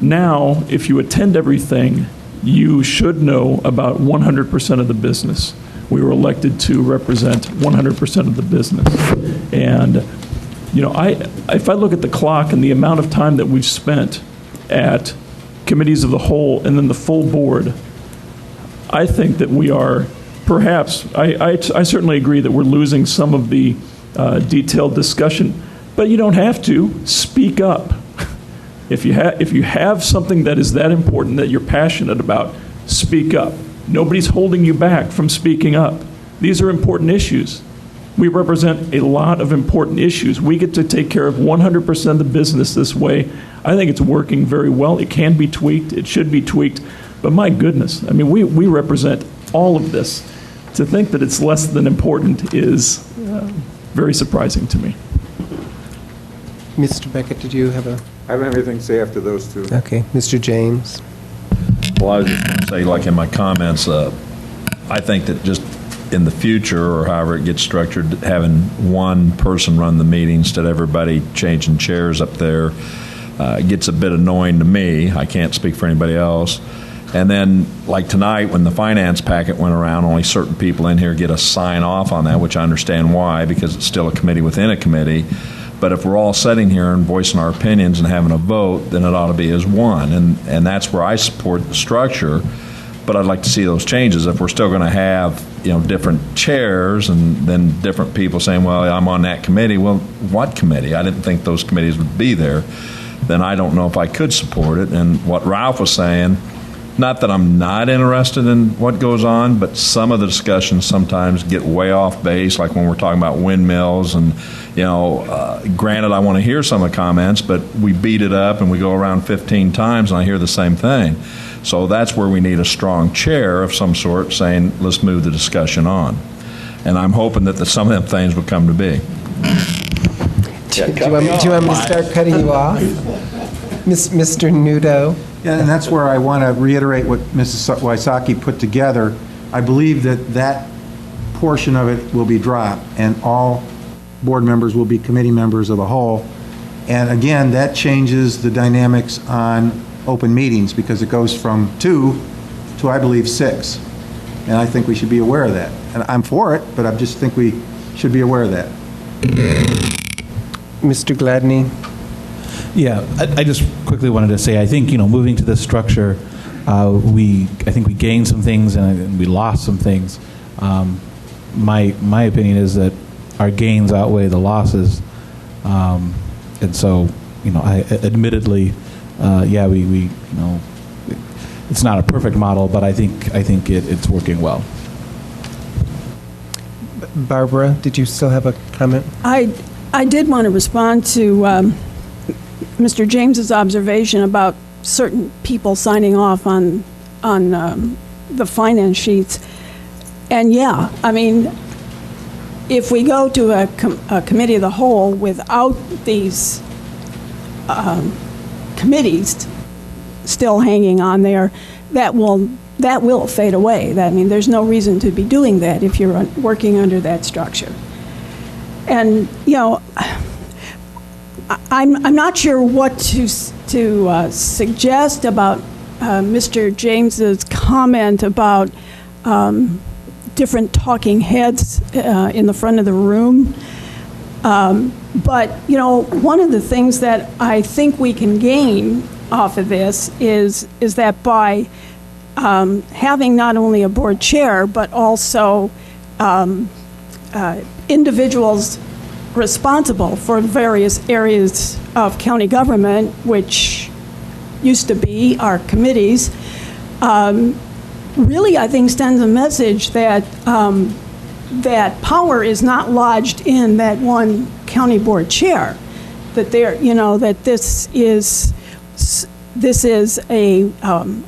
Now, if you attend everything, you should know about 100% of the business. We were elected to represent 100% of the business. And, if I look at the clock and the amount of time that we've spent at committees of the whole and then the full board, I think that we are perhaps, I certainly agree that we're losing some of the detailed discussion, but you don't have to. Speak up. If you have something that is that important that you're passionate about, speak up. Nobody's holding you back from speaking up. These are important issues. We represent a lot of important issues. We get to take care of 100% of the business this way. I think it's working very well. It can be tweaked. It should be tweaked. But my goodness, we represent all of this. To think that it's less than important is very surprising to me. Mr. Beckett, did you have a... I don't have anything to say after those two. Okay. Mr. James? Well, I was just going to say, like in my comments, I think that just in the future, or however it gets structured, having one person run the meeting instead of everybody changing chairs up there gets a bit annoying to me. I can't speak for anybody else. And then, like tonight, when the finance packet went around, only certain people in here get a sign off on that, which I understand why, because it's still a committee within a committee. But if we're all sitting here and voicing our opinions and having a vote, then it ought to be as one. And that's where I support the structure. But I'd like to see those changes. If we're still going to have, different chairs and then different people saying, well, I'm on that committee. Well, what committee? I didn't think those committees would be there. Then I don't know if I could support it. And what Ralph was saying, not that I'm not interested in what goes on, but some of the discussions sometimes get way off base, like when we're talking about windmills. And, granted, I want to hear some of the comments, but we beat it up and we go around 15 times and I hear the same thing. So that's where we need a strong chair of some sort saying, let's move the discussion on. And I'm hoping that some of them things will come to be. Do you want me to start cutting you off? Mr. Nudo? Yeah, and that's where I want to reiterate what Mrs. Wysocki put together. I believe that portion of it will be dropped, and all board members will be committee members of the whole. And again, that changes the dynamics on open meetings, because it goes from 2 to, I believe, 6. And I think we should be aware of that. And I'm for it, but I just think we should be aware of that. Mr. Gladney? Yeah, I just quickly wanted to say, I think, moving to this structure, I think we gained some things and we lost some things. My opinion is that our gains outweigh the losses. And so, admittedly, we it's not a perfect model, but I think it's working well. Barbara, did you still have a comment? I did want to respond to Mr. James's observation about certain people signing off on the finance sheets. And yeah, I mean, if we go to a committee of the whole without these committees still hanging on there, that will fade away. There's no reason to be doing that if you're working under that structure. And I'm not sure what to suggest about Mr. James's comment about different talking heads in the front of the room. But one of the things that I think we can gain off of this is that by having not only a board chair, but also individuals responsible for various areas of county government, which used to be our committees, really, I think, sends a message that that power is not lodged in that one county board chair. That that this is a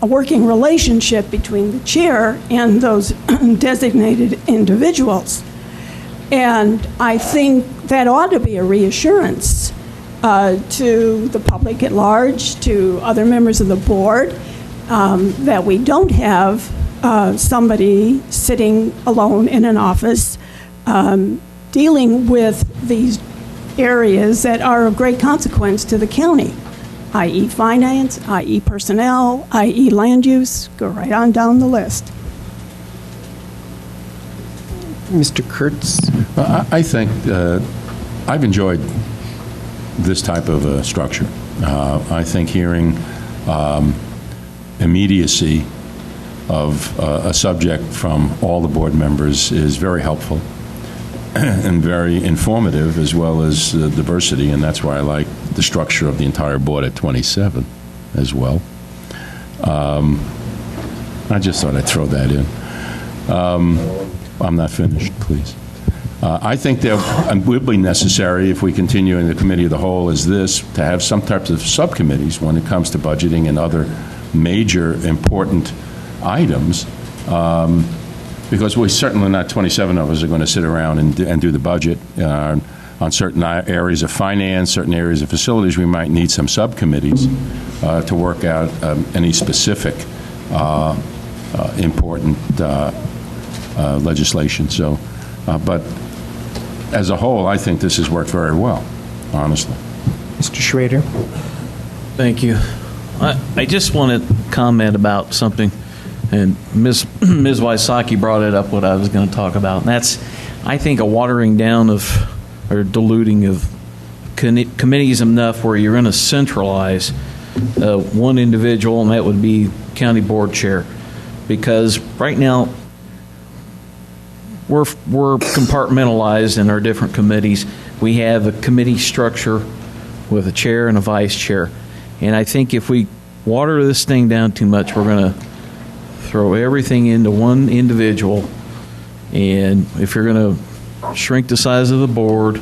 working relationship between the chair and those designated individuals. And I think that ought to be a reassurance to the public at large, to other members of the board, that we don't have somebody sitting alone in an office dealing with these areas that are of great consequence to the county, i.e. finance, i.e. personnel, i.e. land use. Go right on down the list. Mr. Kurtz? I think I've enjoyed this type of structure. I think hearing immediacy of a subject from all the board members is very helpful and very informative, as well as diversity, and that's why I like the structure of the entire board at 27 as well. I just thought I'd throw that in. I'm not finished, please. I think there will be necessary, if we continue in the committee of the whole as this, to have some types of subcommittees when it comes to budgeting and other major important items, because we certainly not 27 of us are going to sit around and do the budget. On certain areas of finance, certain areas of facilities, we might need some subcommittees to work out any specific important legislation. So, but as a whole, I think this has worked very well, honestly. Mr. Schrader? Thank you. I just want to comment about something, and Ms. Wysocki brought it up, what I was going to talk about, and that's, I think, a watering down of, or diluting of committees enough where you're going to centralize one individual, and that would be county board chair. Because right now, we're compartmentalized in our different committees. We have a committee structure with a chair and a vice chair. And I think if we water this thing down too much, we're going to throw everything into one individual, and if you're going to shrink the size of the board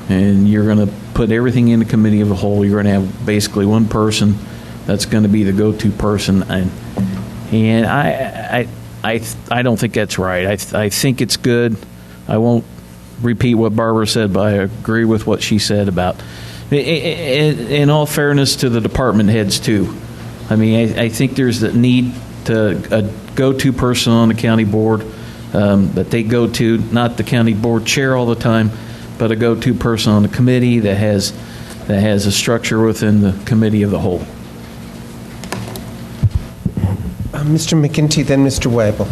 and you're going to put everything in the committee of the whole, you're going to have basically one person that's going to be the go-to person, and I don't think that's right. I think it's good. I won't repeat what Barbara said, but I agree with what she said about, in all fairness to the department heads too. I mean, I think there's a need to a go-to person on the county board that they go to, not the county board chair all the time, but a go-to person on the committee that has a structure within the committee of the whole. Mr. McGinty, then Mr. Weibel.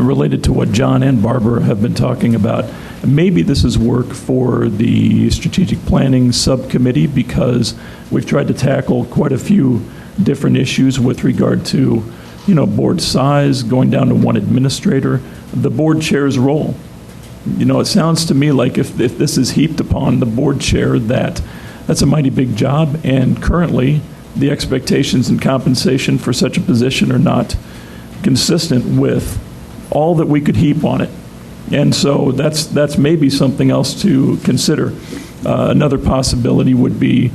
Related to what John and Barbara have been talking about, maybe this is work for the strategic planning subcommittee, because we've tried to tackle quite a few different issues with regard to, board size, going down to one administrator, the board chair's role. It sounds to me like if this is heaped upon the board chair, that's a mighty big job, and currently the expectations and compensation for such a position are not consistent with all that we could heap on it. And so that's maybe something else to consider. Another possibility would be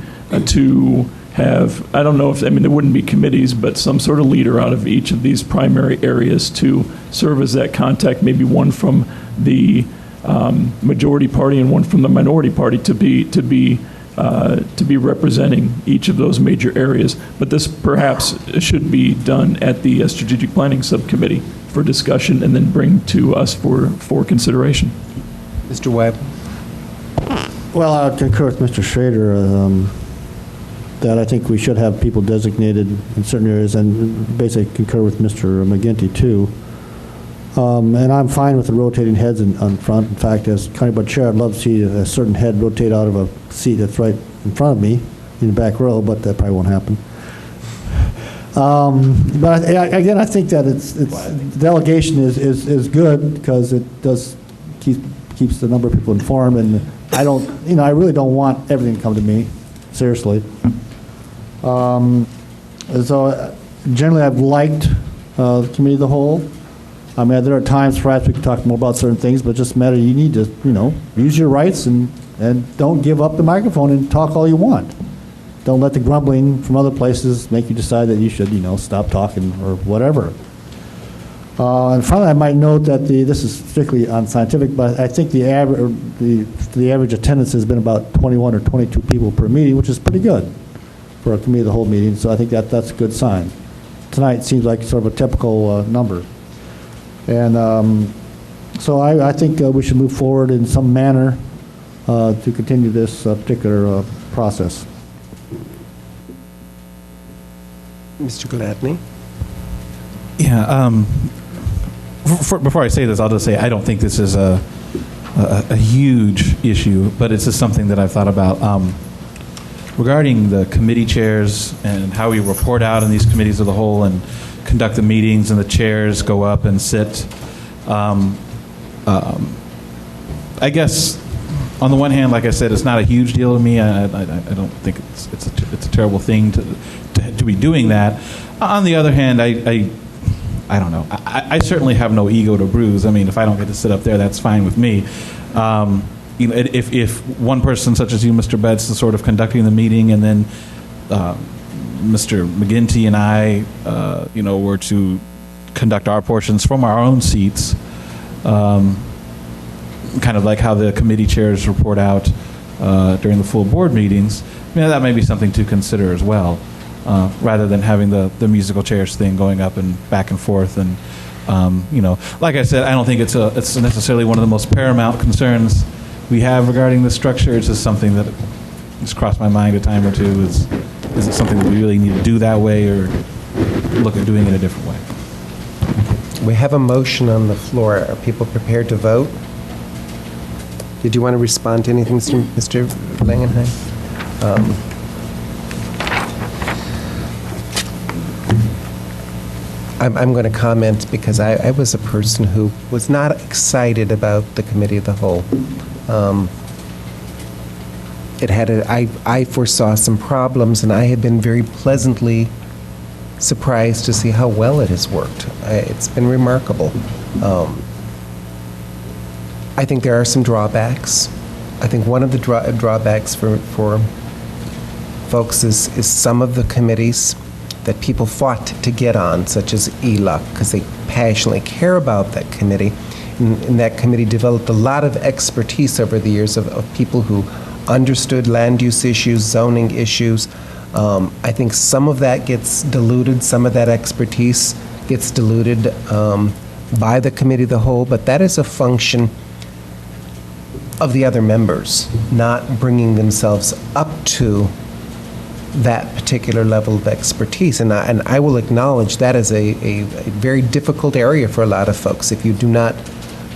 to have, I don't know if, there wouldn't be committees, but some sort of leader out of each of these primary areas to serve as that contact, maybe one from the majority party and one from the minority party to be representing each of those major areas. But this perhaps should be done at the strategic planning subcommittee for discussion and then bring to us for consideration. Mr. Webb. Well, I concur with Mr. Schrader that I think we should have people designated in certain areas, and basically concur with Mr. McGinty too. And I'm fine with the rotating heads on front. In fact, as county board chair, I'd love to see a certain head rotate out of a seat that's right in front of me in the back row, but that probably won't happen. But again, I think that it's delegation is good because it does keeps the number of people informed, and I really don't want everything to come to me, seriously. So generally, I've liked the committee of the whole. I mean, there are times perhaps we could talk more about certain things, but it just matter you need to, use your rights and don't give up the microphone and talk all you want. Don't let the grumbling from other places make you decide that you should, stop talking or whatever. And finally, I might note that this is strictly unscientific, but I think the average attendance has been about 21 or 22 people per meeting, which is pretty good for a committee of the whole meeting. So I think that's a good sign. Tonight seems like sort of a typical number. And so I think we should move forward in some manner to continue this particular process. Mr. Gladney? Yeah. Before I say this, I'll just say I don't think this is a huge issue, but it's just something that I've thought about. Regarding the committee chairs and how we report out in these committees of the whole and conduct the meetings and the chairs go up and sit. I guess on the one hand, like I said, it's not a huge deal to me. I don't think it's a terrible thing to be doing that. On the other hand, I don't know. I certainly have no ego to bruise. I mean, if I don't get to sit up there, that's fine with me. If one person such as you, Mr. Betts, is sort of conducting the meeting, and then Mr. McGinty and I, were to conduct our portions from our own seats, kind of like how the committee chairs report out during the full board meetings, that may be something to consider as well, rather than having the musical chairs thing going up and back and forth. And, like I said, I don't think it's necessarily one of the most paramount concerns we have regarding the structure. It's just something that has crossed my mind a time or two. Is it something that we really need to do that way, or look at doing it a different way? We have a motion on the floor. Are people prepared to vote? Did you want to respond to anything, Mr. Langenheim? I'm going to comment because I was a person who was not excited about the committee of the whole. I foresaw some problems, and I had been very pleasantly surprised to see how well it has worked. It's been remarkable. I think there are some drawbacks. I think one of the drawbacks for folks is some of the committees that people fought to get on, such as ELUC, because they passionately care about that committee. And that committee developed a lot of expertise over the years of people who understood land use issues, zoning issues. I think some of that gets diluted, some of that expertise gets diluted by the committee of the whole, but that is a function of the other members not bringing themselves up to that particular level of expertise. And I will acknowledge that is a very difficult area for a lot of folks. If you do not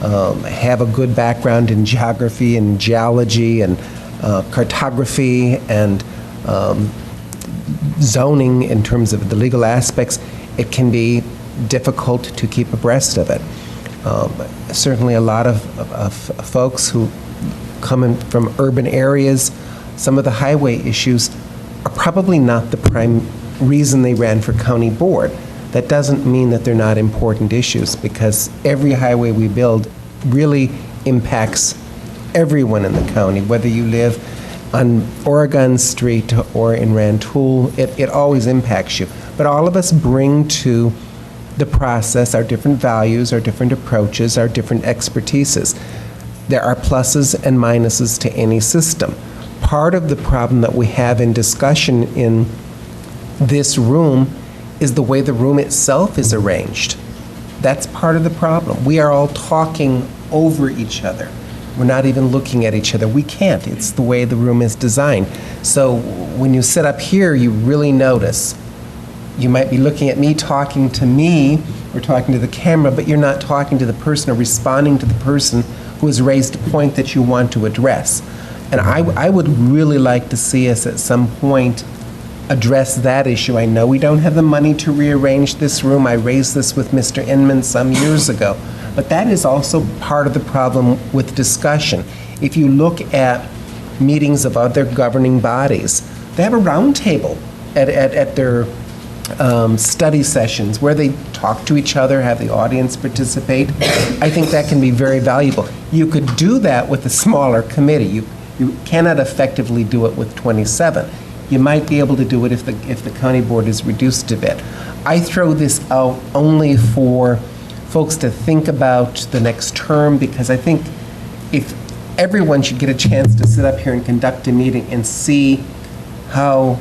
have a good background in geography and geology and cartography and zoning in terms of the legal aspects, it can be difficult to keep abreast of it. Certainly a lot of folks who come in from urban areas, some of the highway issues are probably not the prime reason they ran for county board. That doesn't mean that they're not important issues, because every highway we build really impacts everyone in the county, whether you live on Oregon Street or in Rantoul, it always impacts you. But all of us bring to the process our different values, our different approaches, our different expertises. There are pluses and minuses to any system. Part of the problem that we have in discussion in this room is the way the room itself is arranged. That's part of the problem. We are all talking over each other. We're not even looking at each other. We can't. It's the way the room is designed. So when you sit up here, you really notice. You might be looking at me, talking to me, or talking to the camera, but you're not talking to the person or responding to the person who has raised a point that you want to address. And I would really like to see us at some point address that issue. I know we don't have the money to rearrange this room. I raised this with Mr. Inman some years ago. But that is also part of the problem with discussion. If you look at meetings of other governing bodies, they have a round table at their study sessions where they talk to each other, have the audience participate. I think that can be very valuable. You could do that with a smaller committee. You cannot effectively do it with 27. You might be able to do it if the county board is reduced a bit. I throw this out only for folks to think about the next term, because I think if everyone should get a chance to sit up here and conduct a meeting and see how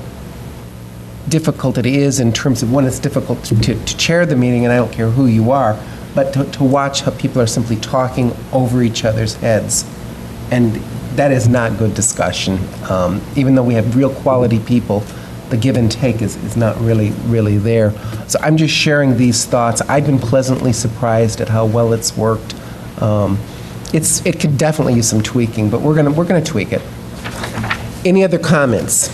difficult it is in terms of, when it's difficult to chair the meeting, and I don't care who you are, but to watch how people are simply talking over each other's heads. And that is not good discussion. Even though we have real quality people, the give and take is not really there. So I'm just sharing these thoughts. I've been pleasantly surprised at how well it's worked. It could definitely use some tweaking, but we're gonna tweak it. Any other comments?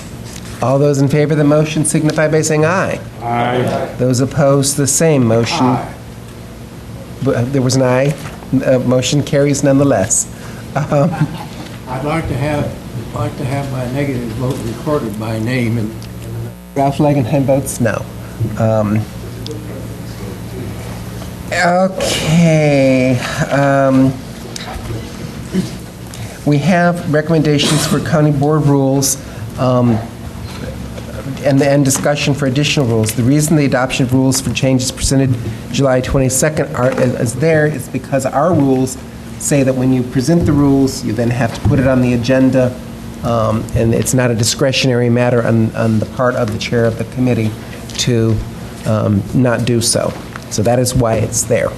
All those in favor of the motion signify by saying aye. Aye. Those opposed, the same. Motion. Aye. There was an aye. Motion carries nonetheless. I'd like to have my negative vote recorded by name. And Ralph Langenheim votes no. Okay. We have recommendations for county board rules and discussion for additional rules. The reason the adoption of rules for changes presented July 22nd is there is because our rules say that when you present the rules, you then have to put it on the agenda, and it's not a discretionary matter on the part of the chair of the committee to not do so. So that is why it's there.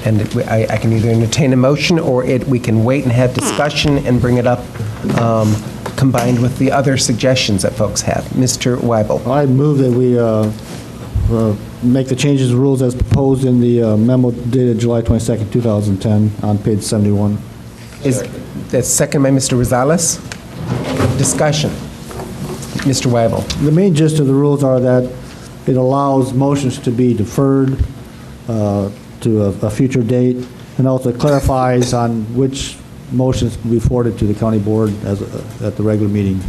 And I can either entertain a motion, or we can wait and have discussion and bring it up combined with the other suggestions that folks have. Mr. Weibel. I move that we make the changes to rules as proposed in the memo dated July 22nd, 2010 on page 71. That's second by Mr. Rosales. Discussion. Mr. Weibel. The main gist of the rules are that it allows motions to be deferred to a future date, and also clarifies on which motions can be forwarded to the county board at the regular meeting.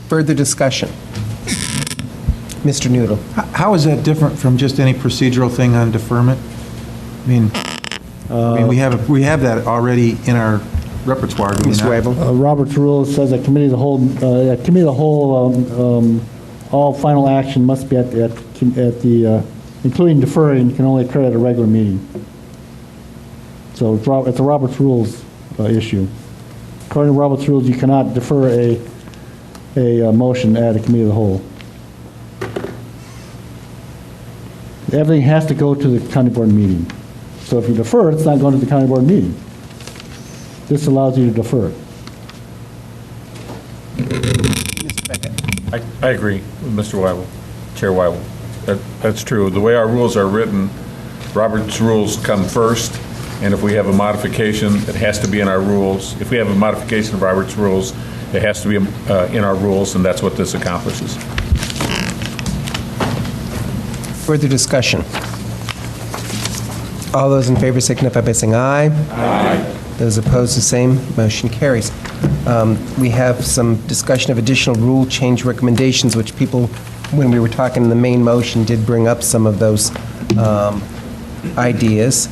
Further discussion. Mr. Noodle. How is that different from just any procedural thing on deferment? I mean, we have that already in our repertoire, do we Mr. not? Weibel. Robert's rule says that committee of the whole, all final action must be at the, including deferring, can only occur at a regular meeting. So it's a Robert's rules issue. According to Robert's rules, you cannot defer a motion at a committee of the whole. Everything has to go to the county board meeting. So if you defer, it's not going to the county board meeting. This allows you to defer. I agree with Mr. Weibel, Chair Weibel. That's true. The way our rules are written, Robert's rules come first, and if we have a modification, it has to be in our rules. If we have a modification of Robert's rules, it has to be in our rules, and that's what this accomplishes. Further discussion? All those in favor signify by saying aye. Aye. Those opposed, the same. Motion carries. We have some discussion of additional rule change recommendations, which people, when we were talking in the main motion, did bring up some of those ideas.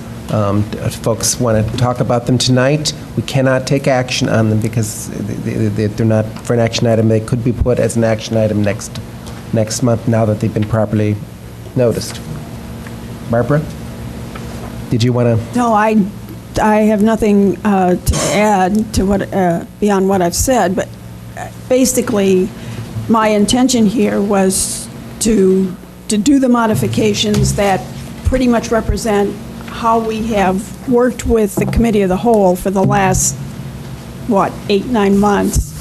Folks want to talk about them tonight. We cannot take action on them because they're not for an action item. They could be put as an action item next month now that they've been properly noticed. Barbara, did you want to? No, I have nothing to add to what beyond what I've said, but basically my intention here was to do the modifications that pretty much represent how we have worked with the Committee of the Whole for the last, 8-9 months.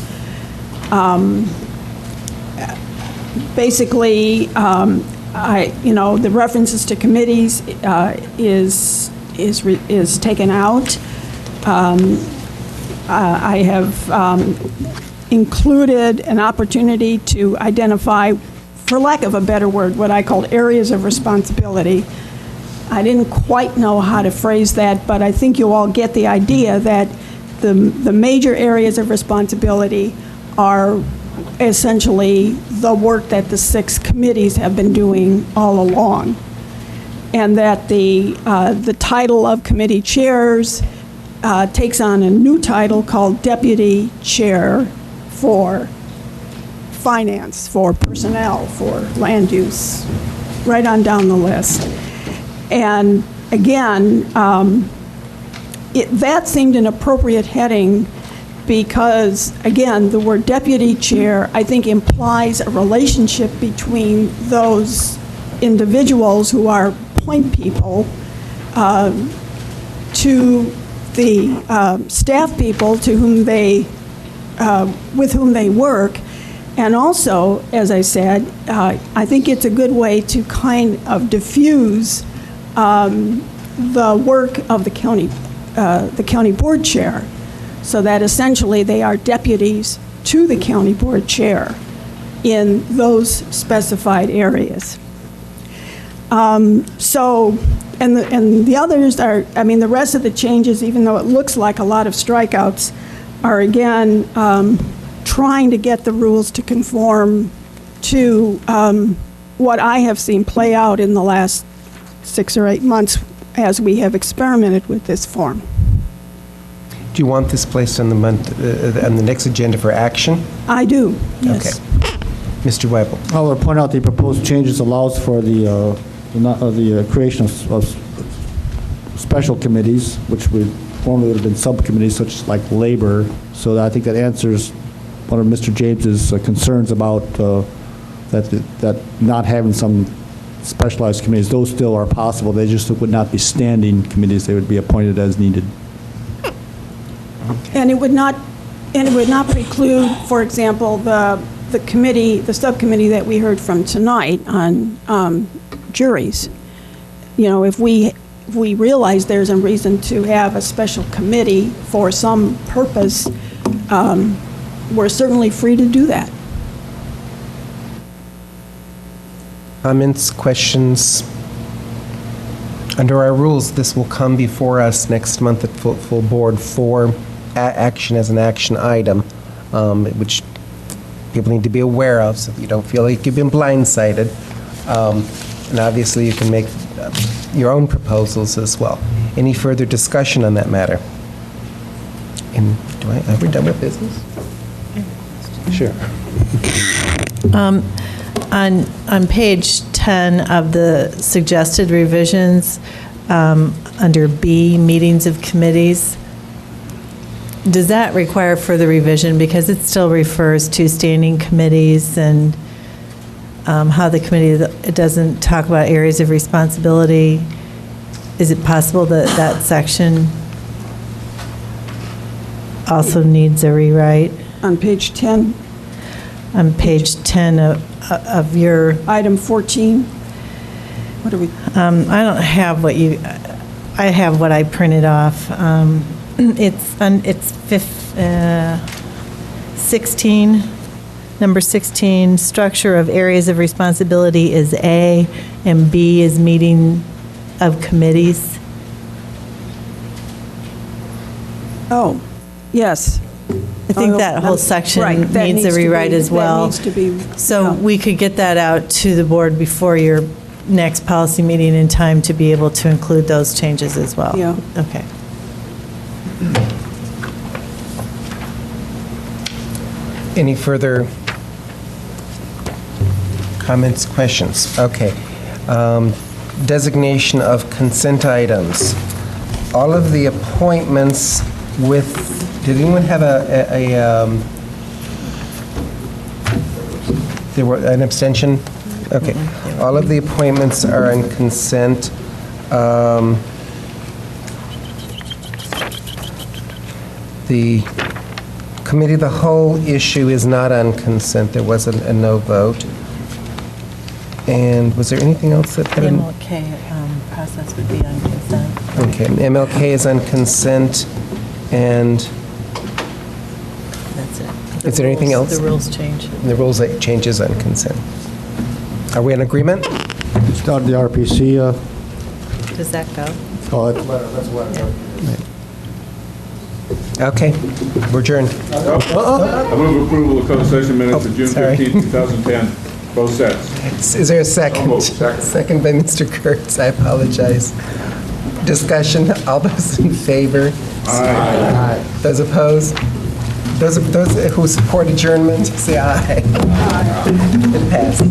Basically, the references to committees is taken out. I have included an opportunity to identify, for lack of a better word, what I called areas of responsibility. I didn't quite know how to phrase that, but I think you all get the idea that the major areas of responsibility are essentially the work that the 6 committees have been doing all along, and that the title of committee chairs takes on a new title called Deputy Chair for Finance, for Personnel, for Land Use, right on down the list. And again, that seemed an appropriate heading because, again, the word deputy chair, I think, implies a relationship between those individuals who are point people to the staff people to whom with whom they work. And also, as I said, I think it's a good way to kind of diffuse the work of the county board chair, so that essentially they are deputies to the county board chair in those specified areas. And the others are, the rest of the changes, even though it looks like a lot of strikeouts, are again trying to get the rules to conform to what I have seen play out in the last 6 or 8 months as we have experimented with this form. Do you want this placed on the next agenda for action? I do, yes. Okay. Mr. Weibel. I will point out the proposed changes allows for the creation of special committees, which would formerly would have been subcommittees, such as like labor. So I think that answers one of Mr. James's concerns about that not having some specialized committees. Those still are possible. They just would not be standing committees. They would be appointed as needed. And it would not preclude, for example, the subcommittee that we heard from tonight on juries. If we realize there's a reason to have a special committee for some purpose, we're certainly free to do that. Comments, questions? Under our rules, this will come before us next month at full board for action as an action item, which people need to be aware of, so that you don't feel like you've been blindsided. And obviously, you can make your own proposals as well. Any further discussion on that matter? And are we done with business? Sure. On page 10 of the suggested revisions, under B, meetings of committees, does that require further revision? Because it still refers to standing committees and how the committee, it doesn't talk about areas of responsibility. Is it possible that that section also needs a rewrite? On page 10? On page 10 of your... Item 14? What are we... I don't have what you... I have what I printed off. It's 16, number 16, structure of areas of responsibility is A, and B is meeting of committees. Oh, yes. I think that whole section Right, that needs a rewrite as well. That needs to be... So we could get that out to the board before your next policy meeting in time to be able to include those changes as well. Yeah. Okay. Any further comments, questions? Okay. Designation of consent items. All of the appointments with, did anyone have there were an abstention? Okay. All of the appointments are on consent. The committee of the whole issue is not on consent. There was a no vote. And was there anything else that had The an... MLK process would be on consent. Okay, MLK is on consent, and... That's it. Is there anything else? The rules change. The rules changes on consent. Are we in agreement? Start the RPC. Does that go? Oh, that's letter. Okay, we're adjourned. I move approval of closed session minutes of June sorry. 15, 2010, both sets. Is there a second? moved. Second. Second by Mr. Kurtz, I apologize. Discussion, all those in favor? Aye. Those opposed? Those who support adjournment, say aye. It passed.